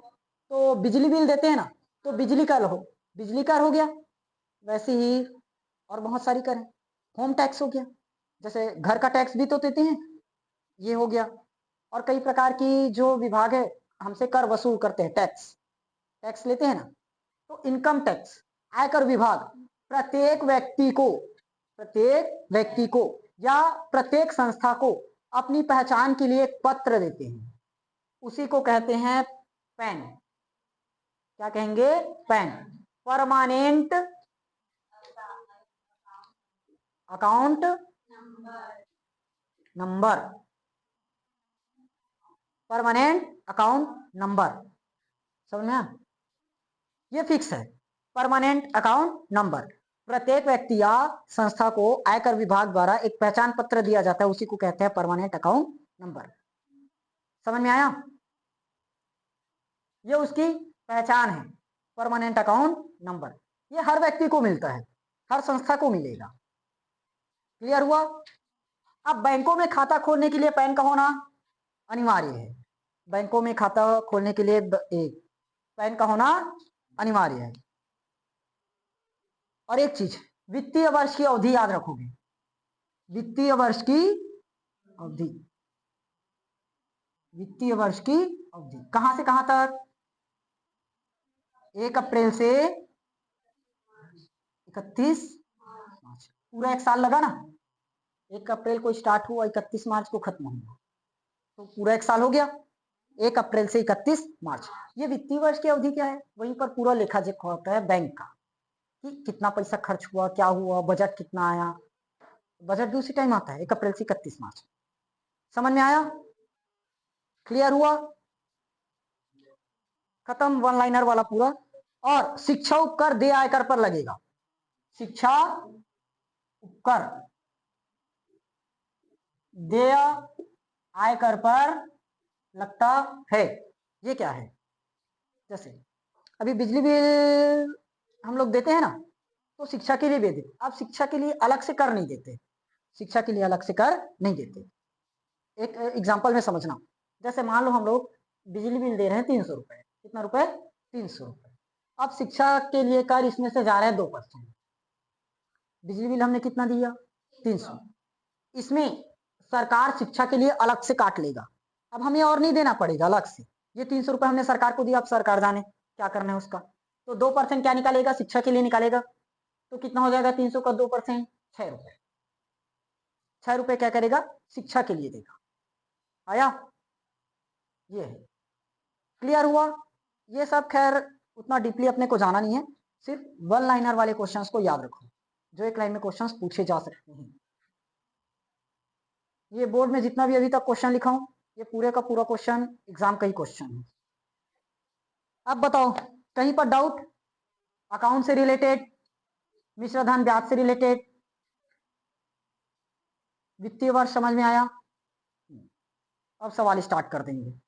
तो बिजली बिल देते हैं ना, तो बिजली कर हो, बिजली कर हो गया। वैसे ही और बहुत सारी कर है। होम टैक्स हो गया, जैसे घर का टैक्स भी तो देते हैं, ये हो गया। और कई प्रकार की जो विभाग है हमसे कर वसूल करते हैं, टैक्स टैक्स लेते हैं ना। तो इनकम टैक्स, आयकर विभाग प्रत्येक व्यक्ति को, प्रत्येक व्यक्ति को या प्रत्येक संस्था को अपनी पहचान के लिए एक पत्र देते हैं, उसी को कहते हैं पैन। क्या कहेंगे? Pan, permanent account number, permanent account number. समझ में? ये फिक्स है, परमानेंट अकाउंट नंबर। प्रत्येक व्यक्ति या संस्था को आयकर विभाग द्वारा एक पहचान पत्र दिया जाता है, उसी को कहते हैं परमानेंट अकाउंट नंबर। समझ में आया? ये उसकी पहचान है, परमानेंट अकाउंट नंबर। ये हर व्यक्ति को मिलता है, हर संस्था को मिलेगा। क्लियर हुआ? अब बैंकों में खाता खोलने के लिए पैन का होना अनिवार्य है। बैंकों में खाता खोलने के लिए एक पैन का होना अनिवार्य है। और एक चीज, वित्तीय वर्ष की अवधि याद रखोगे, वित्तीय वर्ष की अवधि, वित्तीय वर्ष की अवधि कहां से कहां तक? 1 अप्रैल से 31 मार्च, पूरा एक साल लगा ना। 1 अप्रैल को स्टार्ट हुआ, 31 मार्च को खत्म हुआ, तो पूरा एक साल हो गया। 1 अप्रैल से 31 मार्च, ये वित्तीय वर्ष की अवधि क्या है, वहीं पर पूरा लेखा जोखा होता है बैंक का, कि कितना पैसा खर्च हुआ, क्या हुआ, बजट कितना आया। बजट भी उसी टाइम आता है, 1 अप्रैल से 31 मार्च। समझ में आया? क्लियर हुआ? खत्म वन लाइनर वाला पूरा। और शिक्षा उपकर देय आयकर पर लगेगा। शिक्षा उपकर देय आयकर पर लगता है। ये क्या है? जैसे अभी बिजली बिल हम लोग देते हैं ना, तो शिक्षा के लिए भी देते, अब शिक्षा के लिए अलग से कर नहीं देते, शिक्षा के लिए अलग से कर नहीं देते। एक एग्जांपल में समझना, जैसे मान लो हम लोग बिजली बिल दे रहे हैं 300 रुपए, कितना रुपए? 300 रुपए। अब शिक्षा के लिए कर इसमें से जा रहे हैं 2%। बिजली बिल हमने कितना दिया? 300। इसमें सरकार शिक्षा के लिए अलग से काट लेगा। अब हमें और नहीं देना पड़ेगा अलग से, ये 300 रुपए हमने सरकार को दिया, अब सरकार जाने क्या करना है उसका। तो 2% क्या निकालेगा? शिक्षा के लिए निकालेगा। तो कितना हो जाएगा 300 का 2%? 6 रुपए। 6 रुपए क्या करेगा? शिक्षा के लिए देगा। आया? ये है। क्लियर हुआ? ये सब खैर उतना डीपली अपने को जाना नहीं है, सिर्फ वन लाइनर वाले क्वेश्चंस को याद रखो, जो एक लाइन में क्वेश्चंस पूछे जा सकते हैं। ये बोर्ड में जितना भी अभी तक क्वेश्चन लिखा हूं, ये पूरे का पूरा क्वेश्चन एग्जाम का ही क्वेश्चन है। अब बताओ कहीं पर डाउट? अकाउंट से रिलेटेड, मिश्र धन ब्याज से रिलेटेड, वित्तीय वर्ष समझ में आया? अब सवाल स्टार्ट कर देंगे।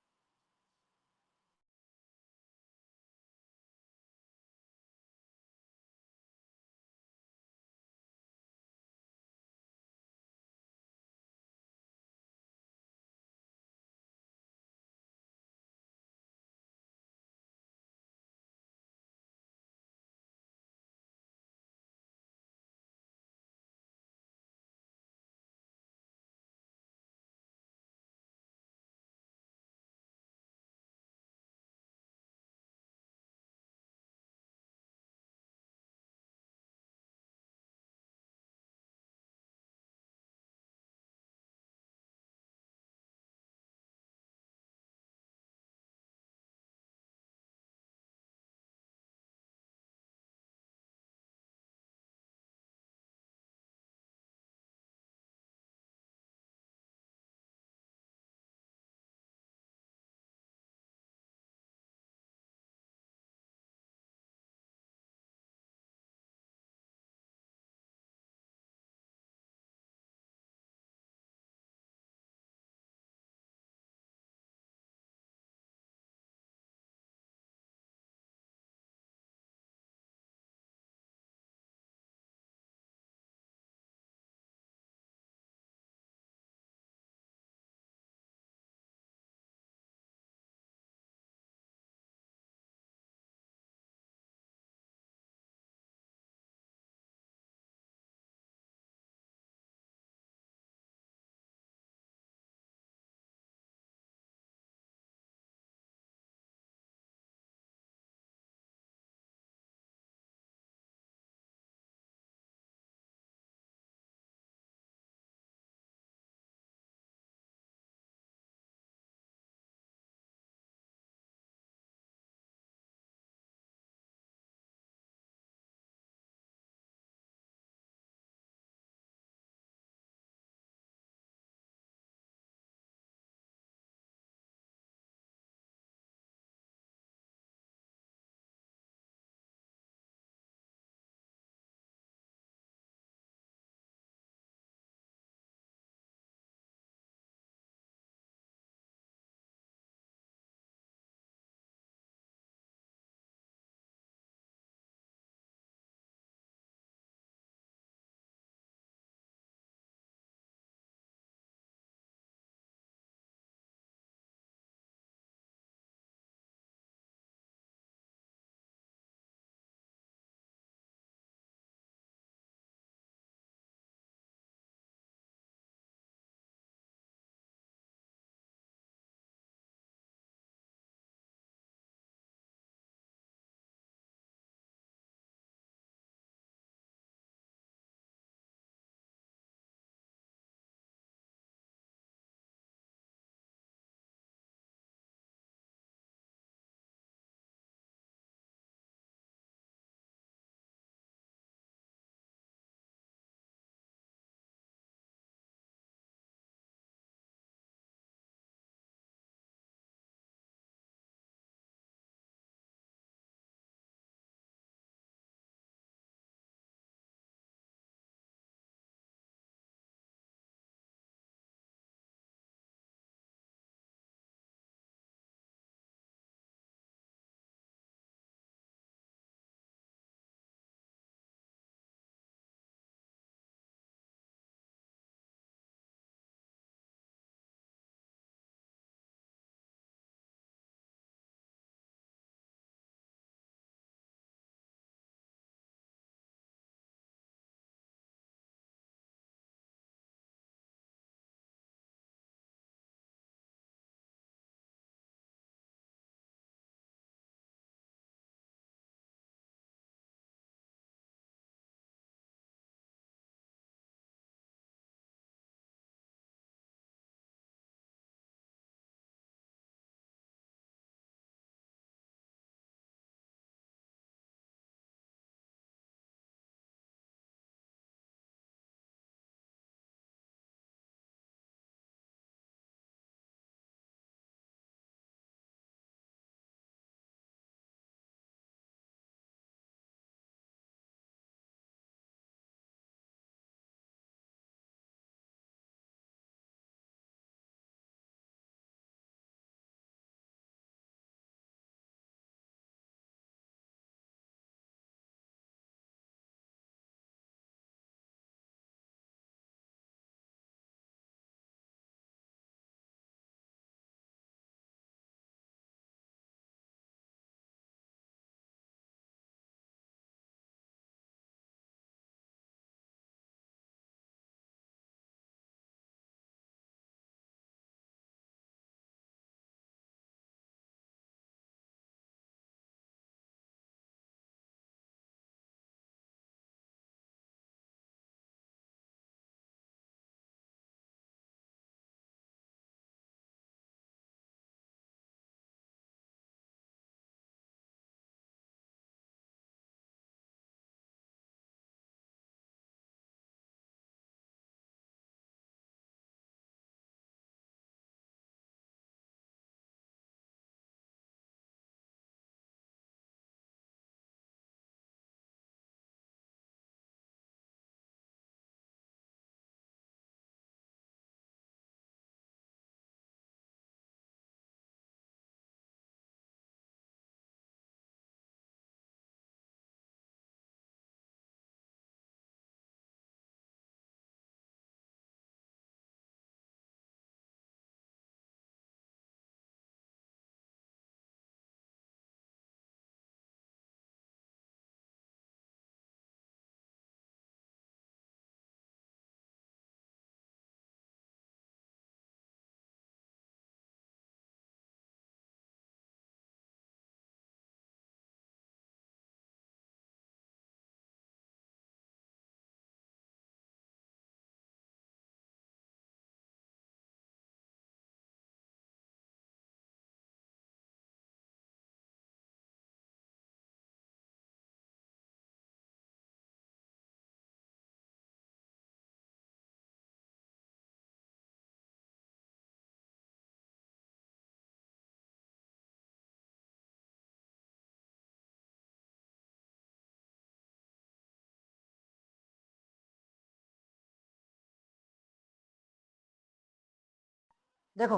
देखो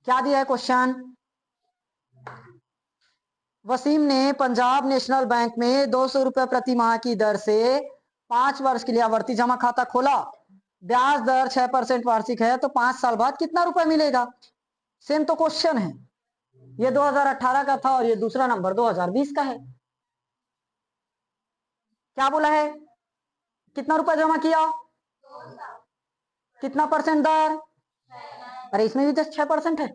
क्या दिया है क्वेश्चन। वसीम ने पंजाब नेशनल बैंक में 200 रुपए प्रति माह की दर से 5 वर्ष के लिए आवर्ती जमा खाता खोला। ब्याज दर 6% वार्षिक है, तो 5 साल बाद कितना रुपए मिलेगा। सेम तो क्वेश्चन है, ये 2018 का था और ये दूसरा नंबर 2020 का है। क्या बोला है, कितना रुपए जमा किया, कितना परसेंट दर, अरे इसमें भी तो 6% है।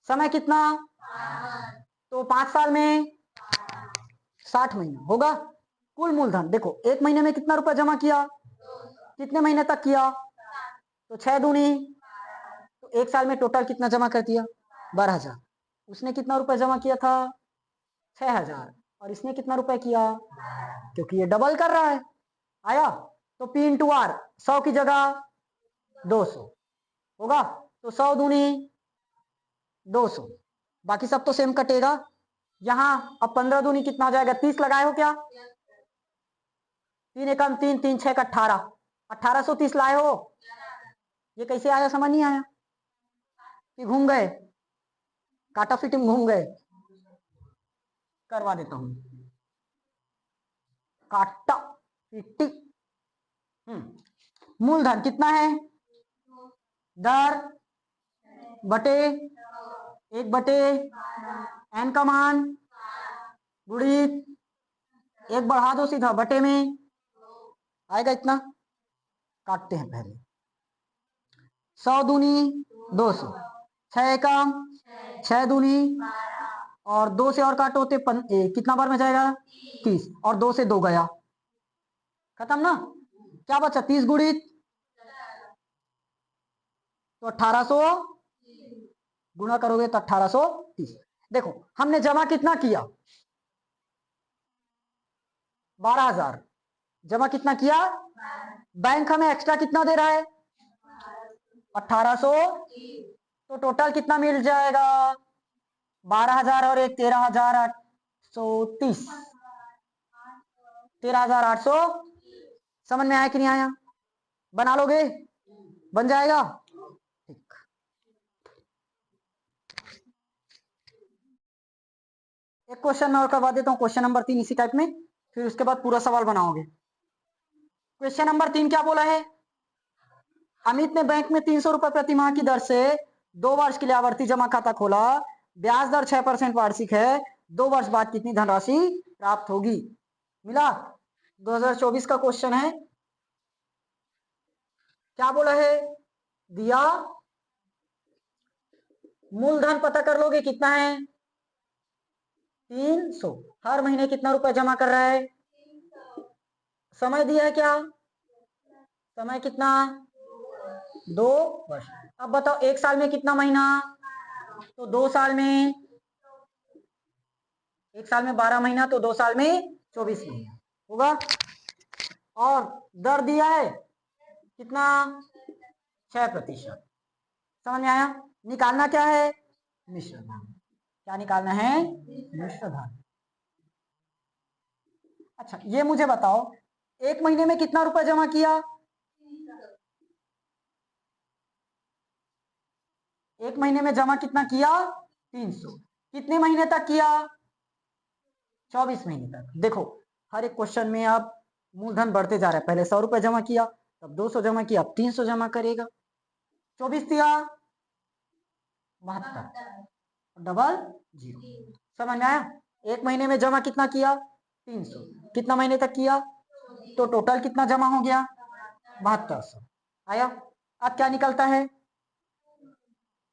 समय कितना, तो 5 साल में 60 महीना होगा। कुल मूलधन देखो, एक महीने में कितना रुपए जमा किया, कितने महीने तक किया, तो 6 दूनी, तो एक साल में टोटल कितना जमा कर दिया, 12,000। उसने कितना रुपए जमा किया था, 6,000, और इसने कितना रुपए किया, क्योंकि ये डबल कर रहा है। आया, तो P इंटू आर, 100 की जगह 200 होगा, तो 100 दूनी 200, बाकी सब तो सेम कटेगा। यहां अब 15 दूनी कितना हो जाएगा, 30 लगाए हो क्या, 3 एकम 3, 3 6 का 18, 1830 लाए हो। ये कैसे आया, समझ नहीं आया कि घूम गए, काटा फिटिंग घूम गए। करवा देता हूं, काटा फिटिंग। मूलधन कितना है, दर बटे 1/n का मान गुणित 1 बढ़ा दो सीधा बटे में, आएगा इतना। काटते हैं पहले, 100 दूनी 200, 6 एकम 6 दूनी, और 2 से और काटो तो कितना बार में जाएगा, 30, और 2 से 2 गया, खत्म ना। क्या बचा, 30 गुणित, तो 1800 गुणा करोगे तो 1830। देखो हमने जमा कितना किया, 12,000 जमा कितना किया, बैंक हमें एक्स्ट्रा कितना दे रहा है, 1800, तो टोटल कितना मिल जाएगा, 12,000 और एक 13,830, 13,800। समझ में आया कि नहीं आया, बना लोगे, बन जाएगा। ठीक, एक क्वेश्चन और करवा देता हूं, क्वेश्चन नंबर 3 इसी टाइप में, फिर उसके बाद पूरा सवाल बनाओगे। क्वेश्चन नंबर 3 क्या बोला है, अमित ने बैंक में 300 रुपए प्रति माह की दर से 2 वर्ष के लिए आवर्ती जमा खाता खोला। ब्याज दर 6% वार्षिक है, 2 वर्ष बाद कितनी धनराशि प्राप्त होगी। मिला, 2024 का क्वेश्चन है। क्या बोला है, दिया मूलधन पता कर लोगे कितना है, 300, हर महीने कितना रुपए जमा कर रहा है, समय दिया है क्या, समय कितना, 2 वर्ष। अब बताओ एक साल में कितना महीना, तो 2 साल में, एक साल में 12 महीना, तो 2 साल में 24 महीना होगा। और दर दिया है कितना, 6%। समझ में आया, निकालना क्या है, मिश्र धन। क्या निकालना है, मिश्र धन। अच्छा ये मुझे बताओ, एक महीने में कितना रुपए जमा किया, एक महीने में जमा कितना किया, 300, कितने महीने तक किया, 24 महीने तक। देखो हर एक क्वेश्चन में अब मूलधन बढ़ते जा रहा है, पहले 100 रुपए जमा किया, तब 200 जमा किया, अब 300 जमा करेगा, 24 दिया 72, डबल 0। समझ में आया, एक महीने में जमा कितना किया, 300, कितना महीने तक किया, तो टोटल कितना जमा हो गया, 7200। आया, अब क्या निकलता है,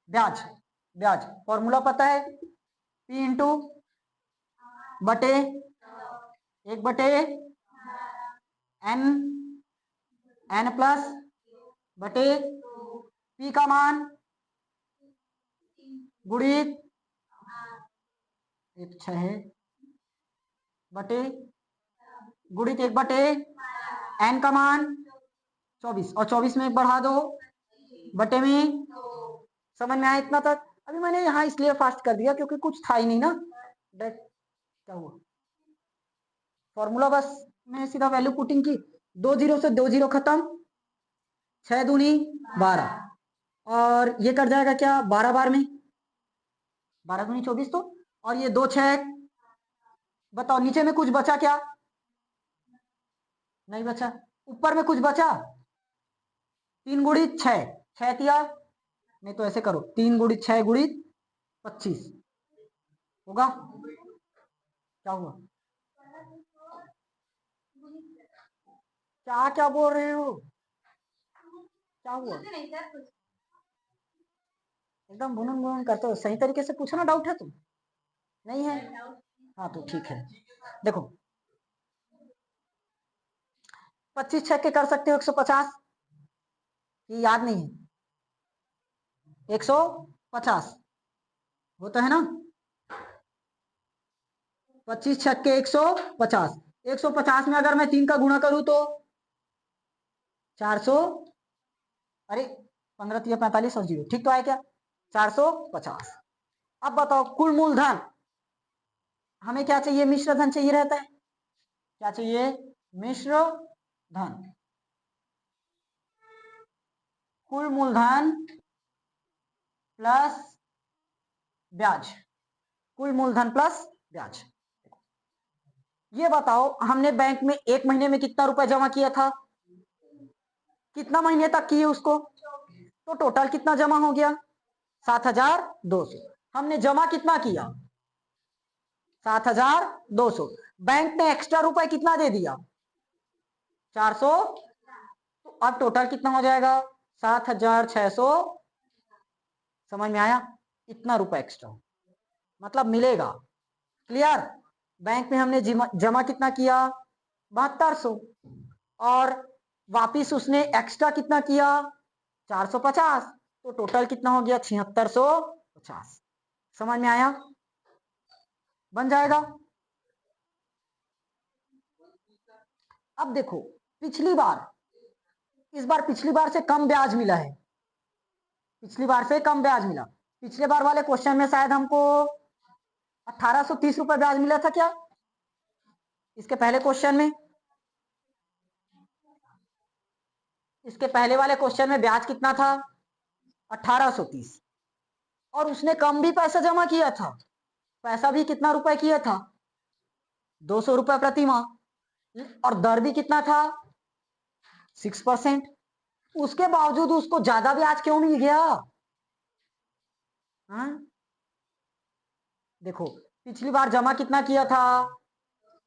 ब्याज, ब्याज फॉर्मूला पता है, P इंटू बटे 1/n, n प्लस बटे P का मान गुणित 1/6 बटे गुणित 1/n का मान 24, और 24 में 1 बढ़ा दो बटे में। समझ में आया इतना तक। अभी मैंने यहाँ इसलिए फास्ट कर दिया क्योंकि कुछ था ही नहीं ना, क्या हुआ, फॉर्मूला बस मैं सीधा वैल्यू पुटिंग की, 2 0 से 2 0 खत्म, 6 दूनी 12, और ये कट जाएगा क्या 12 बार में, 12 दूनी 24 तो, और ये 2 6, बताओ नीचे में कुछ बचा क्या, नहीं बचा, ऊपर में कुछ बचा, 3 गुणित 6, 6 तिया, नहीं तो ऐसे करो 3 गुणित 6 गुणित 25 होगा, क्या हुआ, क्या क्या बोल रहे हो, क्या हुआ, एकदम बुनन बुनन करते हो, सही तरीके से पूछो ना, डाउट है तुम, नहीं है, हाँ तो ठीक है, देखो 25 छक्के कर सकते हो 150, ये याद नहीं है, 150 होता है ना, 25 छक्के 150, 150 में अगर मैं 3 का गुणा करूं तो 400, अरे 15 तिया 45 और 0, ठीक तो आया क्या, 450। अब बताओ कुल मूलधन, हमें क्या चाहिए, मिश्र धन चाहिए रहता है, क्या चाहिए, मिश्र धन, कुल मूलधन प्लस ब्याज, कुल मूलधन प्लस ब्याज। ये बताओ हमने बैंक में 1 महीने में कितना रुपए जमा किया था, कितना महीने तक किए उसको, तो टोटल कितना जमा हो गया 7,200, हमने जमा कितना किया 7,200, बैंक ने एक्स्ट्रा रुपए कितना दे दिया 400, तो अब टोटल कितना हो जाएगा 7,600, समझ में आया, इतना रुपए एक्स्ट्रा मतलब मिलेगा, क्लियर, बैंक में हमने जमा कितना किया 7200, और वापिस उसने एक्स्ट्रा कितना किया 450, तो टोटल कितना हो गया 7650, समझ में आया, बन जाएगा। अब देखो पिछली बार, इस बार पिछली बार से कम ब्याज मिला है, पिछली बार से कम ब्याज मिला, पिछले बार वाले क्वेश्चन में शायद हमको 1830 रुपए ब्याज मिला था क्या, इसके पहले क्वेश्चन में, इसके पहले वाले क्वेश्चन में ब्याज कितना था 1830, और उसने कम भी पैसा जमा किया था, पैसा भी कितना रुपए किया था 200 रुपए प्रति माह, और दर भी कितना था 6%, उसके बावजूद उसको ज्यादा ब्याज क्यों मिल गया, हाँ देखो पिछली बार जमा कितना किया था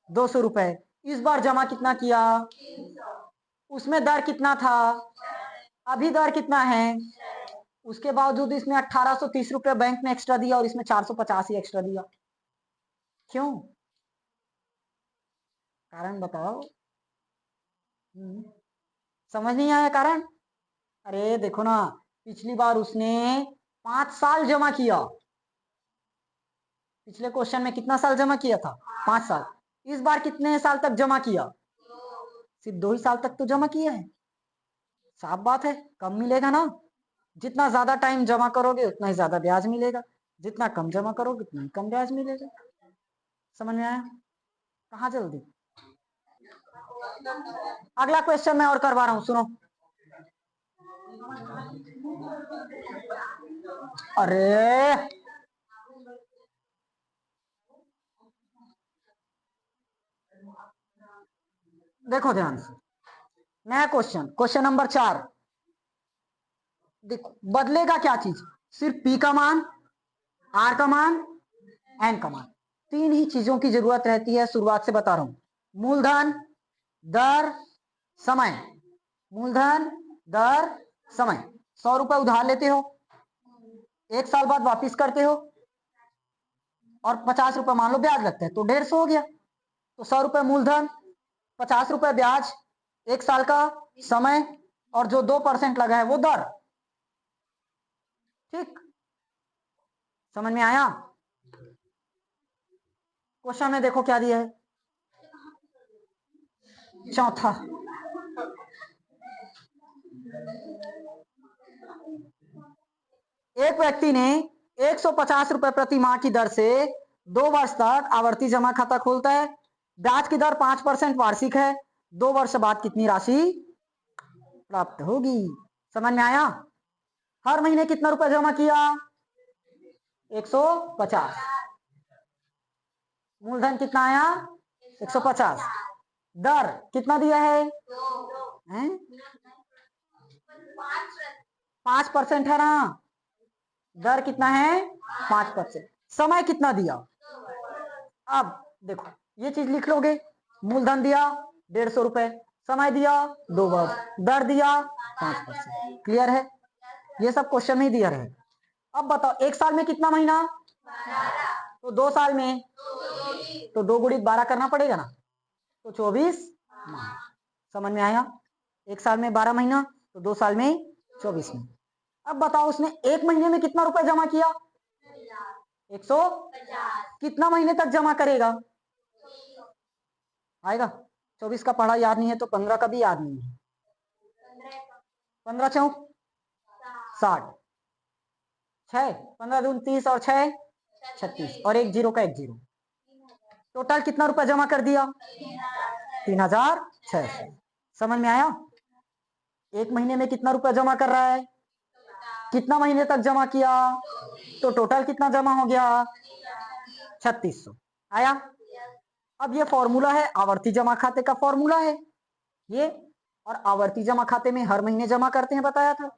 200 रुपए, इस बार जमा कितना किया, उसमें दर कितना था, अभी दर कितना है, उसके बावजूद इसने 1830 रुपए बैंक में एक्स्ट्रा दिया और इसमें 450 ही एक्स्ट्रा दिया, क्यों, कारण बताओ, समझ नहीं आया कारण, अरे देखो ना पिछली बार उसने 5 साल जमा किया, पिछले क्वेश्चन में कितना साल जमा किया था 5 साल, इस बार कितने साल तक जमा किया, सिर्फ 2 ही साल तक तो जमा किया है, साफ बात है कम मिलेगा ना, जितना ज्यादा टाइम जमा करोगे उतना ही ज्यादा ब्याज मिलेगा, जितना कम जमा करोगे उतना ही कम ब्याज मिलेगा, समझ में आया, कहाँ जल्दी, अगला क्वेश्चन मैं और करवा रहा हूं सुनो, अरे देखो ध्यान से, नया क्वेश्चन, क्वेश्चन नंबर 4, देखो बदलेगा क्या चीज, सिर्फ पी का मान, आर का मान, एन का मान, 3 ही चीजों की जरूरत रहती है, शुरुआत से बता रहा हूं, मूलधन, दर, समय, मूलधन, दर, समय, 100 रुपए उधार लेते हो, 1 साल बाद वापिस करते हो, और 50 रुपए मान लो ब्याज लगता है, तो 150 हो गया, तो 100 रुपए मूलधन, 50 रुपए ब्याज, 1 साल का समय, और जो 2% लगा है वो दर, ठीक, समझ में आया, क्वेश्चन में देखो क्या दिया है, चौथा, एक व्यक्ति ने 150 रुपए प्रति माह की दर से 2 वर्ष तक आवर्ती जमा खाता खोलता है, ब्याज की दर 5% वार्षिक है, 2 वर्ष बाद कितनी राशि प्राप्त होगी, समझ में आया, हर महीने कितना रुपए जमा किया? 150। मूलधन कितना आया? 150। दर कितना दिया है? 5% है ना? दर कितना है? 5%। समय कितना दिया? अब देखो ये चीज लिख लोगे। मूलधन दिया 150 रुपए, समय दिया 2 वर्ष, दर दिया 5%। क्लियर है? ये सब क्वेश्चन में ही दिया रहे। अब बताओ एक साल में कितना महीना? तो 2 साल में तो 2 गुणित 12 करना पड़ेगा ना, तो 24 माह। समझ में आया? एक साल में 12 महीना तो 2 साल में 24 महीना। अब बताओ उसने एक महीने में कितना रुपए जमा किया? 150। कितना महीने तक जमा करेगा? आएगा? 24 का पढ़ा याद नहीं है तो 15 का भी याद नहीं है। 15 चौक 60, 6 15 दून 30 और 6 36 और एक जीरो का एक जीरो। टोटल कितना रुपया जमा कर दिया? 3600। समझ में आया? एक महीने में कितना रुपया जमा कर रहा है? कितना महीने तक जमा किया? तो टोटल कितना जमा हो गया? 3600। आया? अब ये फॉर्मूला है आवर्ती जमा खाते का फॉर्मूला है ये, और आवर्ती जमा खाते में हर महीने जमा करते हैं बताया था।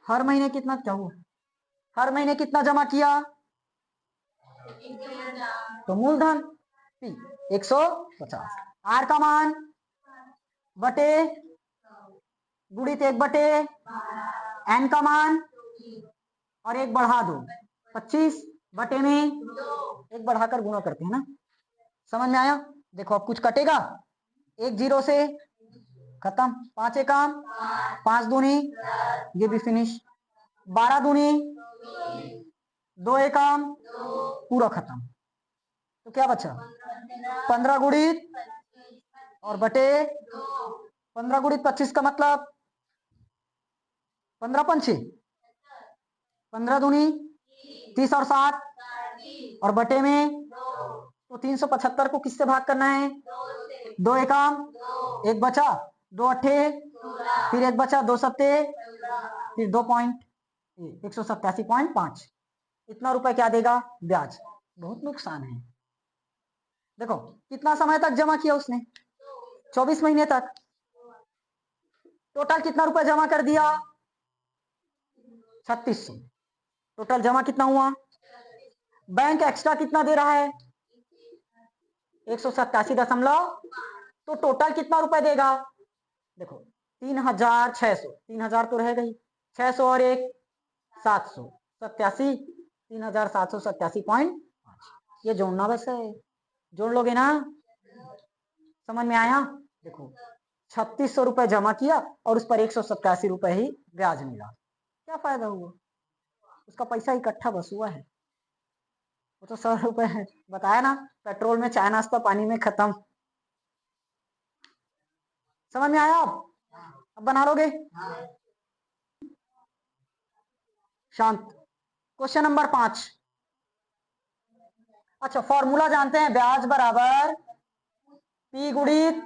हर महीने कितना क्या हुआ? हर महीने कितना जमा किया? तो मूलधन 150। आर का मान बटे गुणित 1 बटे एन का मान और एक बढ़ा दो 25 बटे में एक बढ़ाकर गुणा करते हैं ना। समझ में आया? देखो अब कुछ कटेगा? एक जीरो से खत्म। 5 एकम 5 दूनी, ये भी फिनिश। 12 दूनी 2 एकम पूरा खत्म। तो क्या बचा? 15 गुणित और बटे 15 गुणित 25 का मतलब 15 पंचे 15 दूनी 30 और 60 और बटे में तो 375 को किससे भाग करना है? 2 एकम एक बचा, 2 अट्ठे फिर एक बचा, 2 सत्ते फिर 2 पॉइंट 187.5। इतना रुपए क्या देगा? ब्याज। बहुत नुकसान है। देखो कितना समय तक जमा किया उसने? 24 महीने तक। टोटल कितना रुपए जमा कर दिया? 3600। टोटल जमा कितना हुआ? बैंक एक्स्ट्रा कितना दे रहा है? 187.5। तो टोटल कितना रुपए देगा? देखो 3600, 3000 तो रह गई, 600 और एक 787, 3787.5। ये जोड़ना बस है, जोड़ लोगे ना? समझ में आया? देखो 3600 रुपए जमा किया और उस पर 187 रुपए ही ब्याज मिला। क्या फायदा हुआ? उसका पैसा इकट्ठा बस हुआ है। वो तो 100 रुपए है, बताया ना, पेट्रोल में चाय नाश्ता पानी में खत्म। समझ में आया? अब बना लोगे? शांत। Question number 5। अच्छा फॉर्मूला जानते हैं, ब्याज बराबर पी गुणित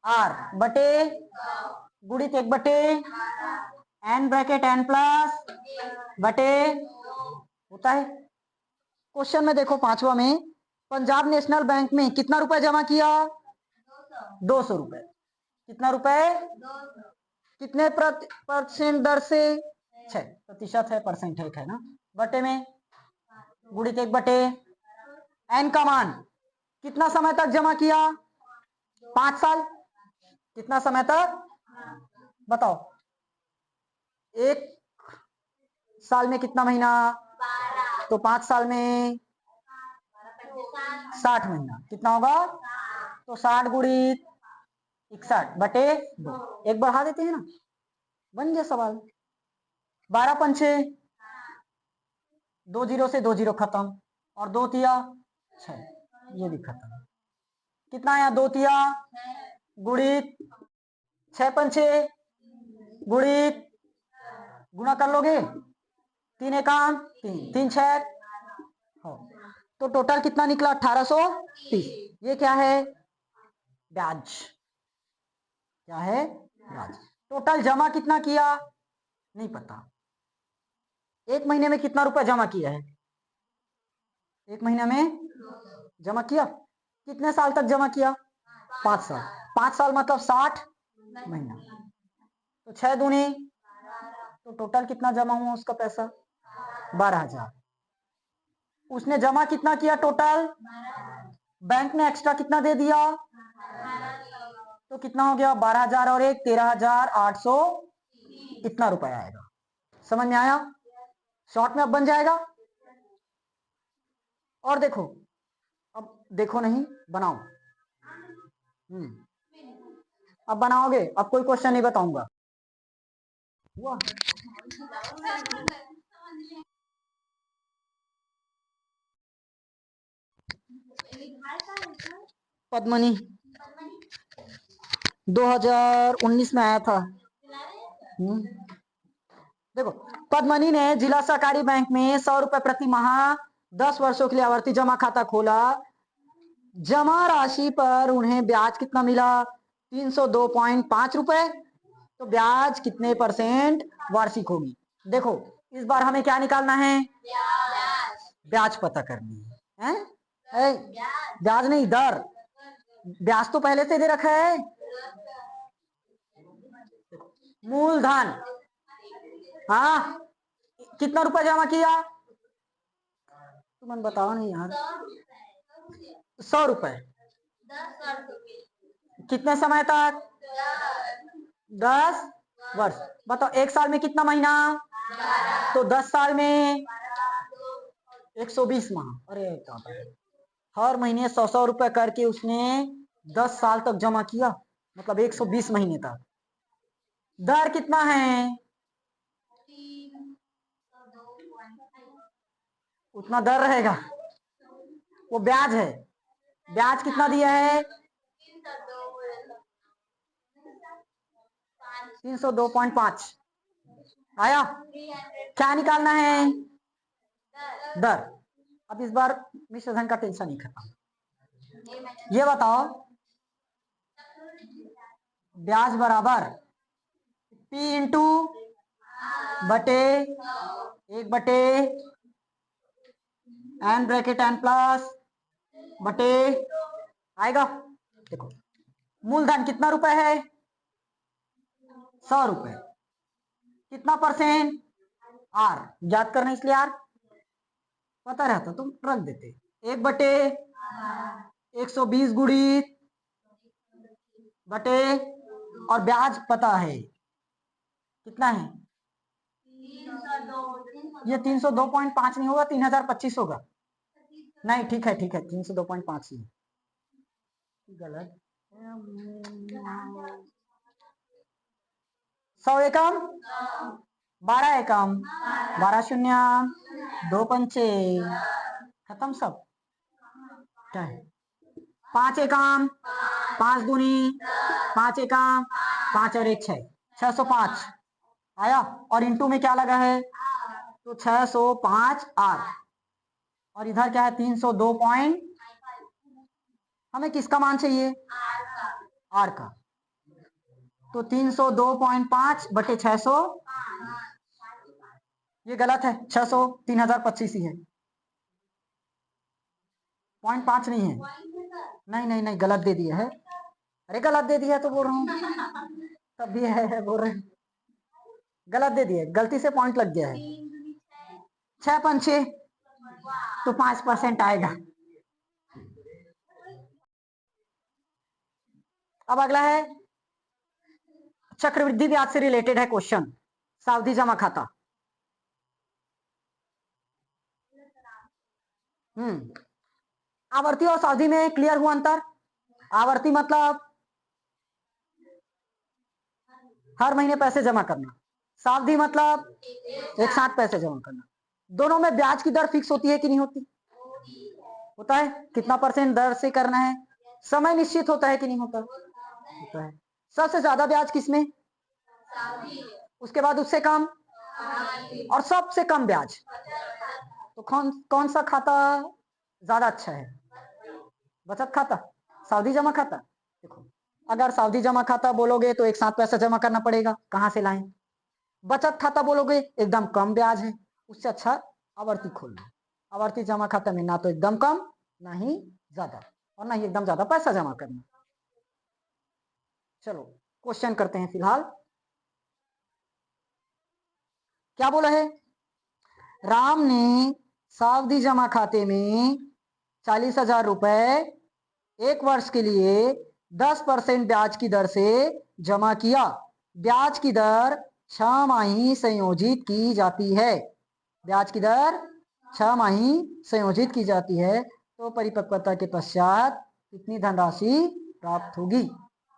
आर बटे गुणित 1 बटे एन ब्रैकेट एन प्लस बटे होता है। क्वेश्चन में देखो 5वां में, पंजाब नेशनल बैंक में कितना रुपए जमा किया? 200 रुपए। कितना रुपए? कितने परसेंट दर से? 6% है, परसेंट है ना, बटे में गुणित 1 बटे एन का मान कितना समय तक जमा किया? 5 साल। कितना समय तक बताओ? एक साल में कितना महीना? तो 5 साल में 60 महीना। कितना होगा? तो 60 गुणित 61 बटे 2। एक बढ़ा देते हैं ना, बन गया सवाल। 12 पंचे 2 जीरो से 2 जीरो खत्म और 2 तिया 6, ये भी खत्म। कितना आया? 2 तिया गुणित 6 पंचे गुणित गुणा कर लोगे, 3 एकाम 3 3 6 तो टोटल कितना निकला? 1830। ये क्या है? ब्याज। क्या है? ब्याज। टोटल जमा कितना किया? नहीं पता, एक महीने में कितना रुपया जमा किया है? एक महीने में जमा किया। कितने साल तक जमा किया? 5 साल। 5 साल मतलब 60 महीना। तो 6 दूनी, तो टोटल कितना जमा हुआ उसका पैसा? 12,000। उसने जमा कितना किया टोटल? बैंक ने एक्स्ट्रा कितना दे दिया? तो कितना हो गया? 12,000 और 1 13,800, इतना रुपया आएगा। समझ में आया? शॉर्ट में अब बन जाएगा। और देखो, अब देखो नहीं, बनाओ। अब बनाओगे, अब कोई क्वेश्चन नहीं बताऊंगा। हुआ? पद्मनी 2019 में आया था। देखो, पद्मनी ने जिला सहकारी बैंक में 100 रुपए प्रति माह 10 वर्षों के लिए आवर्ती जमा खाता खोला। जमा राशि पर उन्हें ब्याज कितना मिला? 302.5 रुपए। तो ब्याज कितने % वार्षिक होगी? देखो, इस बार हमें क्या निकालना है? ब्याज पता करनी है, है? ब्याज नहीं, दर। ब्याज तो पहले से दे रखा है। मूलधन, हाँ, कितना रुपया जमा किया? तुम बताओ नहीं यार। 100 रुपए। कितने समय तक? 10 वर्ष। बताओ, एक साल में कितना महीना? तो 10 साल में 120 माह। अरे हर महीने 100 रुपए करके उसने 10 साल तक जमा किया, मतलब 120 महीने तक। दर कितना है? उतना दर रहेगा, वो ब्याज है। ब्याज कितना दिया है? 302.5 आया। क्या निकालना है? दर। अब इस बार मिश्र धन का टेंशन नहीं खत्म। ये बताओ, ब्याज बराबर P इंटू बटे 1/n ब्रैकेट n प्लस बटे आएगा। देखो, मूलधन कितना रुपए है? 100 रुपए। कितना % R याद करना, इसलिए R पता रहता तुम रख देते। 1/120 गुणित बटे, और ब्याज पता है कितना है? ये 302.5 नहीं होगा, 3025 होगा। नहीं, ठीक है 302.5 ही गलत। 100 एकम 12 एकम 12 शून्य 2 पंचे, खत्म सब। क्या है? 5 एकम 5 दूनी 5 एकम 5 और 1 6, 605 आया। और इंटू में क्या लगा है? तो 605 R। और इधर क्या है? 302 पॉइंट। हमें किसका मान चाहिए? R का। तो 302.5 बटे 600, ये गलत है। 600 3025 ही है, 0.5 नहीं है। नहीं गलत दे दिया है। अरे गलत दे दिया तो बोल रहा हूँ, तब भी है बोल रहे, गलत दे दिया, गलती से पॉइंट लग गया है। 6 पंचे तो 5% आएगा। अब अगला है चक्रवृद्धि ब्याज से रिलेटेड है क्वेश्चन, सावधि जमा खाता। आवर्ती और सावधि में क्लियर हुआ अंतर? आवर्ती मतलब हर महीने पैसे जमा करना, सावधि मतलब एक साथ पैसे जमा करना। दोनों में ब्याज की दर फिक्स होती है कि नहीं होती? होता है। कितना % दर से करना है? समय निश्चित होता है कि नहीं होता? होता है। सबसे ज्यादा ब्याज किसमें? उसके बाद उससे कम, और सबसे कम ब्याज। तो कौन सा खाता ज्यादा अच्छा है? बचत खाता, सावधि जमा खाता। देखो, अगर सावधि जमा खाता बोलोगे तो एक साथ पैसा जमा करना पड़ेगा, कहां से लाएं? बचत खाता बोलोगे एकदम कम ब्याज है, उससे अच्छा आवर्ती खोल लो। आवर्ती जमा खाता में ना तो एकदम कम ना ही ज्यादा और ना ही एकदम ज्यादा पैसा जमा करना। चलो क्वेश्चन करते हैं फिलहाल। क्या बोला है? राम ने सावधि जमा खाते में 40,000 रुपए एक वर्ष के लिए 10% ब्याज की दर से जमा किया। ब्याज की दर 6 माही संयोजित की जाती है। ब्याज की दर 6 माही संयोजित की जाती है तो परिपक्वता के पश्चात कितनी धनराशि प्राप्त होगी?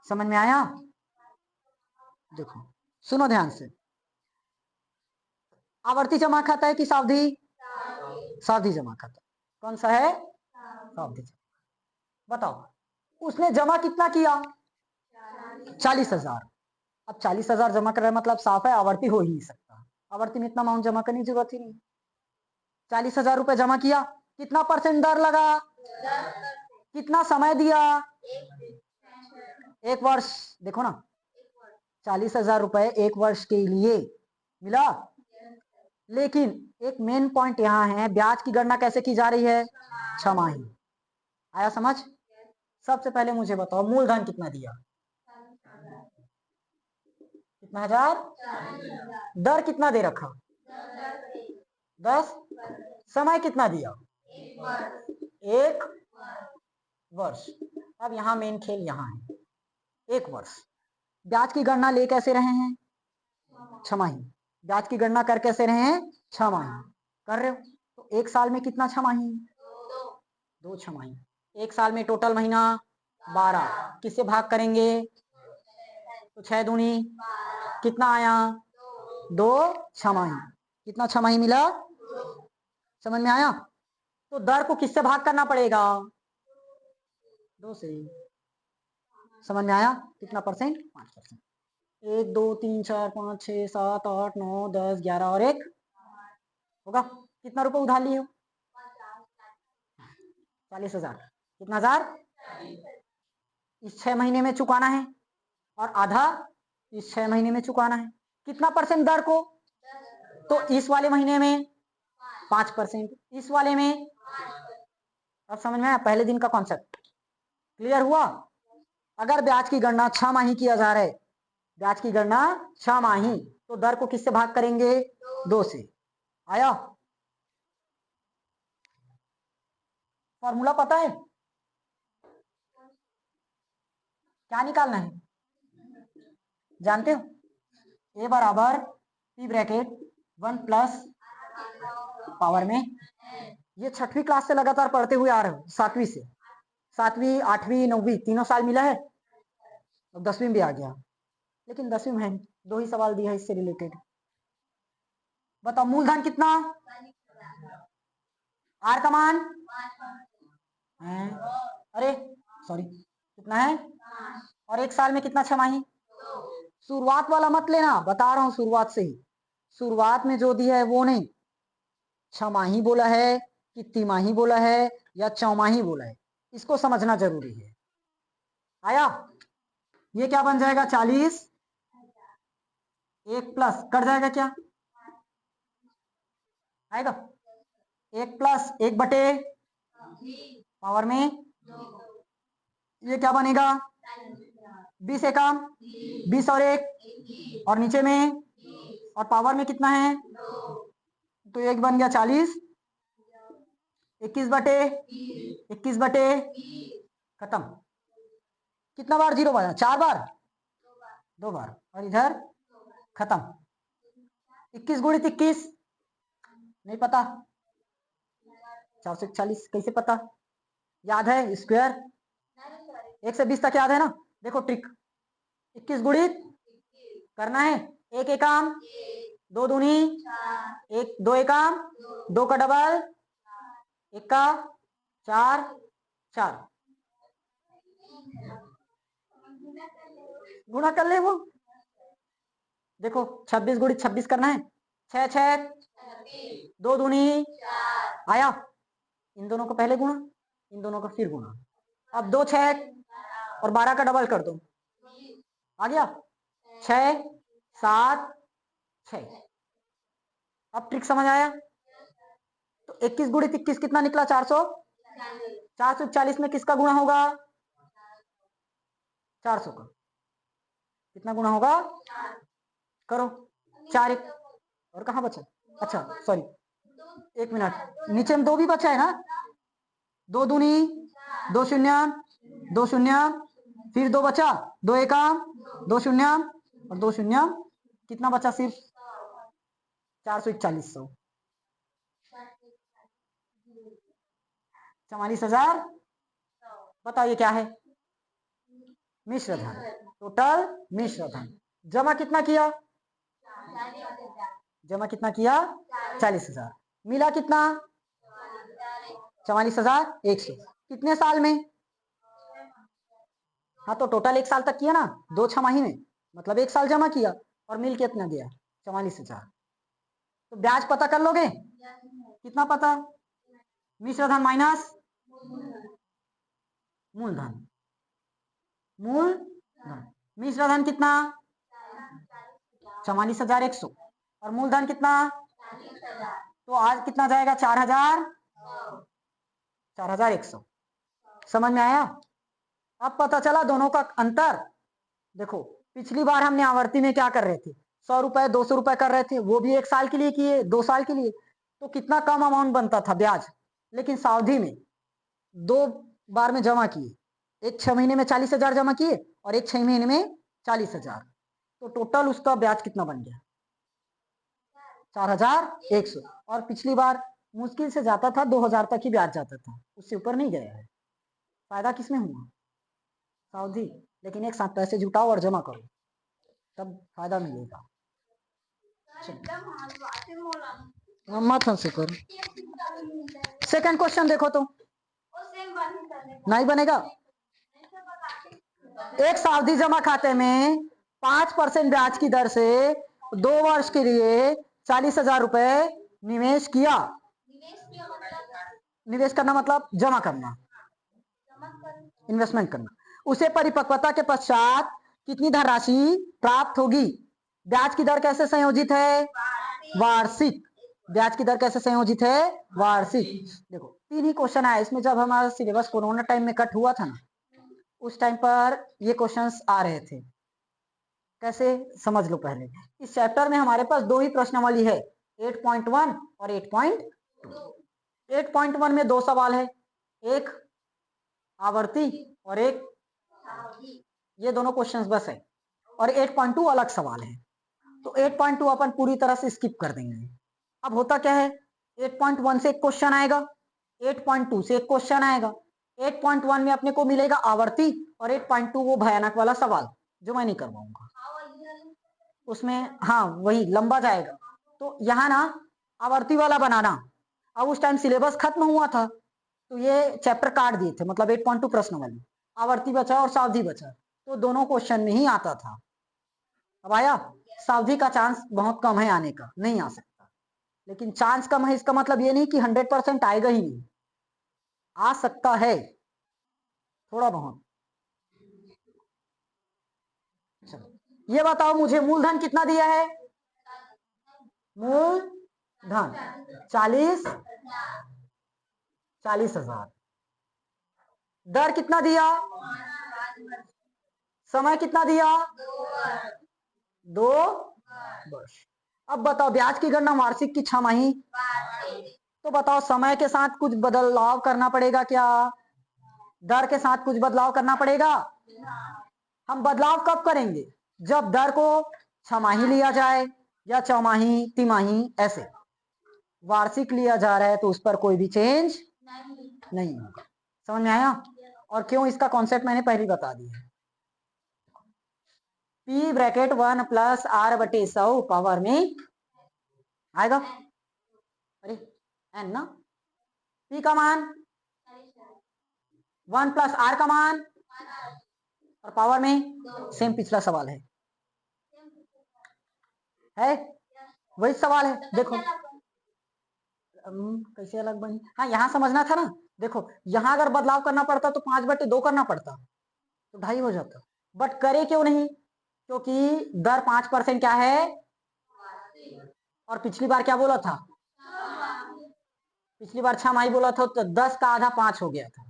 समझ में आया? देखो सुनो ध्यान से। आवर्ती जमा खाता है कि सावधि? सावधि जमा खाता। कौन सा है? सावधि। बताओ उसने जमा कितना किया? 40,000। अब 40,000 जमा कर रहा है मतलब साफ है आवर्ती हो ही नहीं सकता। आवर्ती में इतना अमाउंट जमा करने की जरूरत ही नहीं। 40,000 रुपए जमा किया, कितना परसेंट दर लगा? कितना समय दिया? 1 वर्ष। देखो ना 40,000 रुपए 1 वर्ष के लिए मिला। लेकिन एक मेन पॉइंट यहाँ है, ब्याज की गणना कैसे की जा रही है? 6 माही। आया समझ? सबसे पहले मुझे बताओ मूलधन कितना दिया? कितना हजार? दर कितना दे रखा? 10। समय कितना दिया? 1 वर्ष। अब यहाँ मेन खेल यहाँ है, 1 वर्ष। ब्याज की गणना ले कैसे रहे हैं? 6 माही। ब्याज की गणना कर कैसे रहे हैं? 6 माही कर रहे हो। तो 1 साल में कितना 6 माही? 2 6 माही। 1 साल में टोटल महीना 12। किससे भाग करेंगे? तो 6 दूनी कितना आया? 2 6 माही। कितना 6 माही मिला? समझ में आया? तो दर को किससे भाग करना पड़ेगा? 2 से। समझ में आया? कितना परसेंट? 5%। 1 2 3 4 5 6 7 8 9 10 11 और 1 होगा। कितना रुपए उधार लिए हो? 40,000। कितना हजार? इस 6 महीने में चुकाना है और आधा इस 6 महीने में चुकाना है। कितना परसेंट दर को? तो इस वाले महीने में 5%, इस वाले में। अब समझ में आया पहले दिन का कॉन्सेप्ट? क्लियर हुआ? अगर ब्याज की गणना 6 माही किया जा रहा है, ब्याज की गणना 6 माही, तो दर को किससे भाग करेंगे? 2 से। आया? फॉर्मूला पता है? क्या निकालना है? जानते हो? ए बराबर पी ब्रैकेट 1 प्लस पावर में। ये 6वीं क्लास से लगातार पढ़ते हुए आ रहे हो, 7वीं से। 7वीं 8वीं 9वीं तीनों साल मिला है, अब 10वीं भी आ गया। लेकिन 10वीं में 2 ही सवाल दिया है इससे रिलेटेड। बताओ मूलधन कितना? आर का मान है, अरे सॉरी कितना है? और 1 साल में कितना 6 माही? शुरुआत वाला मत लेना, बता रहा हूं शुरुआत से ही। शुरुआत में जो दिया है वो नहीं। 6 माही बोला है कि तिमाही बोला है या चौमाही बोला है, इसको समझना जरूरी है। आया? ये क्या बन जाएगा? 40 1 प्लस कट जाएगा क्या आएगा? 1 प्लस 1 बटे पावर में, ये क्या बनेगा? 20 एकम 20 और 1 और नीचे में और पावर में कितना है? तो 1 बन गया 40। 21 बटे खत्म। कितना बार 0 बजा? 4 बार? 2 बार। और इधर खत्म। 21 गुणित 21 नहीं पता? 441 कैसे पता? याद है स्क्वायर? 1 से 20 तक याद है ना? देखो ट्रिक, 21 गुणित करना है, 1 एकम 2 दूनी 1 2 एकम 2 का डबल 1 का 4 4 गुणा कर ले वो। देखो 26 गुणित 26 करना है, 6 6 2 दूनी आया। इन दोनों को पहले गुणा, इन दोनों का फिर गुणा। अब 2 6 और 12 का डबल कर दो, आ गया 6 7 6। अब ट्रिक समझ आया? तो 21 गुणित 21 कितना निकला? 400। 440 में किसका गुणा होगा? 400 का। कितना गुणा होगा? करो। 4 और कहाँ बचा? अच्छा सॉरी, 1 मिनट, नीचे में 2 भी बचा है ना? 2 दूनी 2 शून्य, 2 शून्य, फिर 2 बचा, 2 एका 2 शून्य और 2 शून्य, कितना बचा? सिर्फ 441 सौ 44,000। बताइए क्या है? मिश्र धन, टोटल मिश्र धन। जमा कितना किया? जमा कितना किया? 40,000। मिला कितना? 44,100। कितने साल में? हाँ तो टोटल 1 साल तक किया ना, 2 छमाही में, मतलब 1 साल जमा किया और मिल कितना गया? 44,000। तो ब्याज पता कर लोगे? कितना पता? मिश्र धन माइनस मूलधन। मूलधन, मिश्र धन कितना? 44,100 और मूलधन कितना? तो आज कितना जाएगा? 4,100। समझ में आया? अब पता चला दोनों का अंतर। देखो पिछली बार हमने आवर्ती में क्या कर रहे थे? 100 रुपए 200 रुपए कर रहे थे, वो भी 1 साल के लिए किए, 2 साल के लिए, तो कितना कम अमाउंट बनता था ब्याज। लेकिन सावधि में 2 बार में जमा किए, एक 6 महीने में 40,000 जमा किए और एक 6 महीने में 40,000, तो टोटल उसका ब्याज कितना बन गया? 4,100। और पिछली बार मुश्किल से जाता था 2,000 तक ही ब्याज जाता था, उससे ऊपर नहीं गया है। फायदा किसमें हुआ? सावधि। लेकिन एक साथ पैसे जुटाओ और जमा करो, तब फायदा मिलेगा। मत हंसे करो। सेकंड क्वेश्चन देखो तो। नहीं बनेगा। एक सावधि जमा खाते में 5% ब्याज की दर से 2 वर्ष के लिए 40,000 रुपए निवेश किया। निवेश करना मतलब जमा करना, इन्वेस्टमेंट करना। उसे परिपक्वता के पश्चात कितनी धनराशि प्राप्त होगी? ब्याज की दर कैसे संयोजित है? वार्षिक। ब्याज की दर कैसे संयोजित है? वार्षिक। देखो 3 ही क्वेश्चन आया इसमें। जब हमारा सिलेबस कोरोना टाइम में कट हुआ था ना, उस टाइम पर ये क्वेश्चंस आ रहे थे। कैसे? समझ लो। पहले इस चैप्टर में हमारे पास 2 ही प्रश्नावली है, 8.1 और 8.2। 8.1 में 2 सवाल है, एक आवर्ती और एक, ये दोनों क्वेश्चंस बस है, और 8.2 अलग सवाल है। तो 8.2 अपन पूरी तरह से स्किप कर देंगे। अब होता क्या है, 8.1 से एक क्वेश्चन आएगा, 8.2 से एक क्वेश्चन आएगा। 8.1 में अपने को मिलेगा आवर्ती और 8.2 वो भयानक वाला सवाल जो मैं नहीं करवाऊंगा उसमें। हाँ वही लंबा जाएगा। तो यहाँ ना आवर्ती वाला बनाना। अब उस टाइम सिलेबस खत्म हुआ था तो ये चैप्टर काट दिए थे, मतलब 8.2 प्रश्न वाली। आवर्ती बचा और सावधि बचा, तो दोनों क्वेश्चन में ही आता था। अब आया? सावधि का चांस बहुत कम है आने का, नहीं आ सकता। लेकिन चांस कम है इसका मतलब ये नहीं कि 100% आएगा ही नहीं, आ सकता है थोड़ा बहुत। चलो ये बताओ मुझे, मूलधन कितना दिया है? मूलधन 40,000। दर कितना दिया? समय कितना दिया? 2 वर्ष। अब बताओ ब्याज की गणना वार्षिक की छमाही? तो बताओ समय के साथ कुछ बदलाव करना पड़ेगा क्या? दर के साथ कुछ बदलाव करना पड़ेगा? हम बदलाव कब करेंगे? जब दर को छमाही लिया जाए या चौमाही तिमाही, ऐसे। वार्षिक लिया जा रहा है तो उस पर कोई भी चेंज नहीं होगा। समझ में आया? और क्यों, इसका कॉन्सेप्ट मैंने पहले बता दिया। P ब्रैकेट 1 प्लस R बटे 100 पावर में आएगा, अरे n ना, P का मान 1 प्लस R का मान और पावर में सेम पिछला सवाल है वही सवाल है। देखो कैसे अलग बनी? हाँ यहाँ समझना था ना। देखो यहाँ अगर बदलाव करना पड़ता तो 5/2 करना पड़ता तो 2.5 हो जाता, बट करे क्यों नहीं? क्योंकि दर 5% क्या है? और पिछली बार क्या बोला था? पिछली बार 6 बोला था, तो 10 का आधा 5 हो गया था,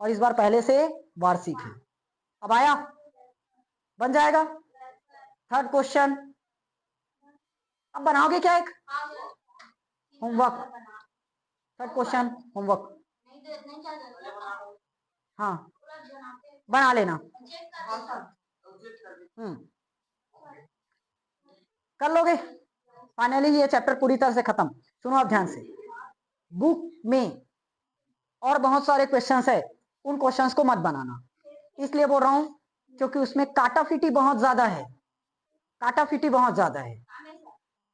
और इस बार पहले से वार्षिक है। अब आया, बन जाएगा। थर्ड क्वेश्चन, अब बनाओगे क्या? एक होमवर्क, थर्ड क्वेश्चन होमवर्क, हाँ बना लेना। कर लोगे फाइनली, ये चैप्टर पूरी तरह से खत्म। सुनो आप ध्यान से, बुक में और बहुत सारे क्वेश्चंस है, उन क्वेश्चंस को मत बनाना, इसलिए बोल रहा हूं क्योंकि उसमें काटाफिटी बहुत ज्यादा है, काटाफिटी बहुत ज्यादा है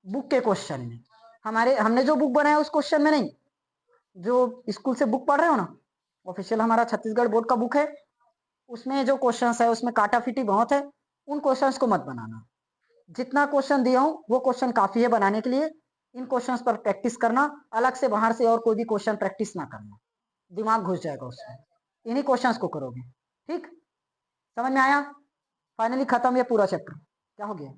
बुक के क्वेश्चन में। हमने जो बुक बनाया उस क्वेश्चन में नहीं, जो स्कूल से बुक पढ़ रहे हो ना, ऑफिशियल हमारा छत्तीसगढ़ बोर्ड का बुक है, उसमें जो क्वेश्चंस है उसमें काटाफिटी बहुत है, उन क्वेश्चंस को मत बनाना। जितना क्वेश्चन दिया हूं वो क्वेश्चन काफी है बनाने के लिए, इन क्वेश्चंस पर प्रैक्टिस करना, अलग से बाहर से और कोई भी क्वेश्चन प्रैक्टिस ना करना, दिमाग घुस जाएगा उसमें, इन्हीं क्वेश्चंस को करोगे। ठीक, समझ में आया? फाइनली खत्म ये पूरा चैप्टर। क्या हो गया?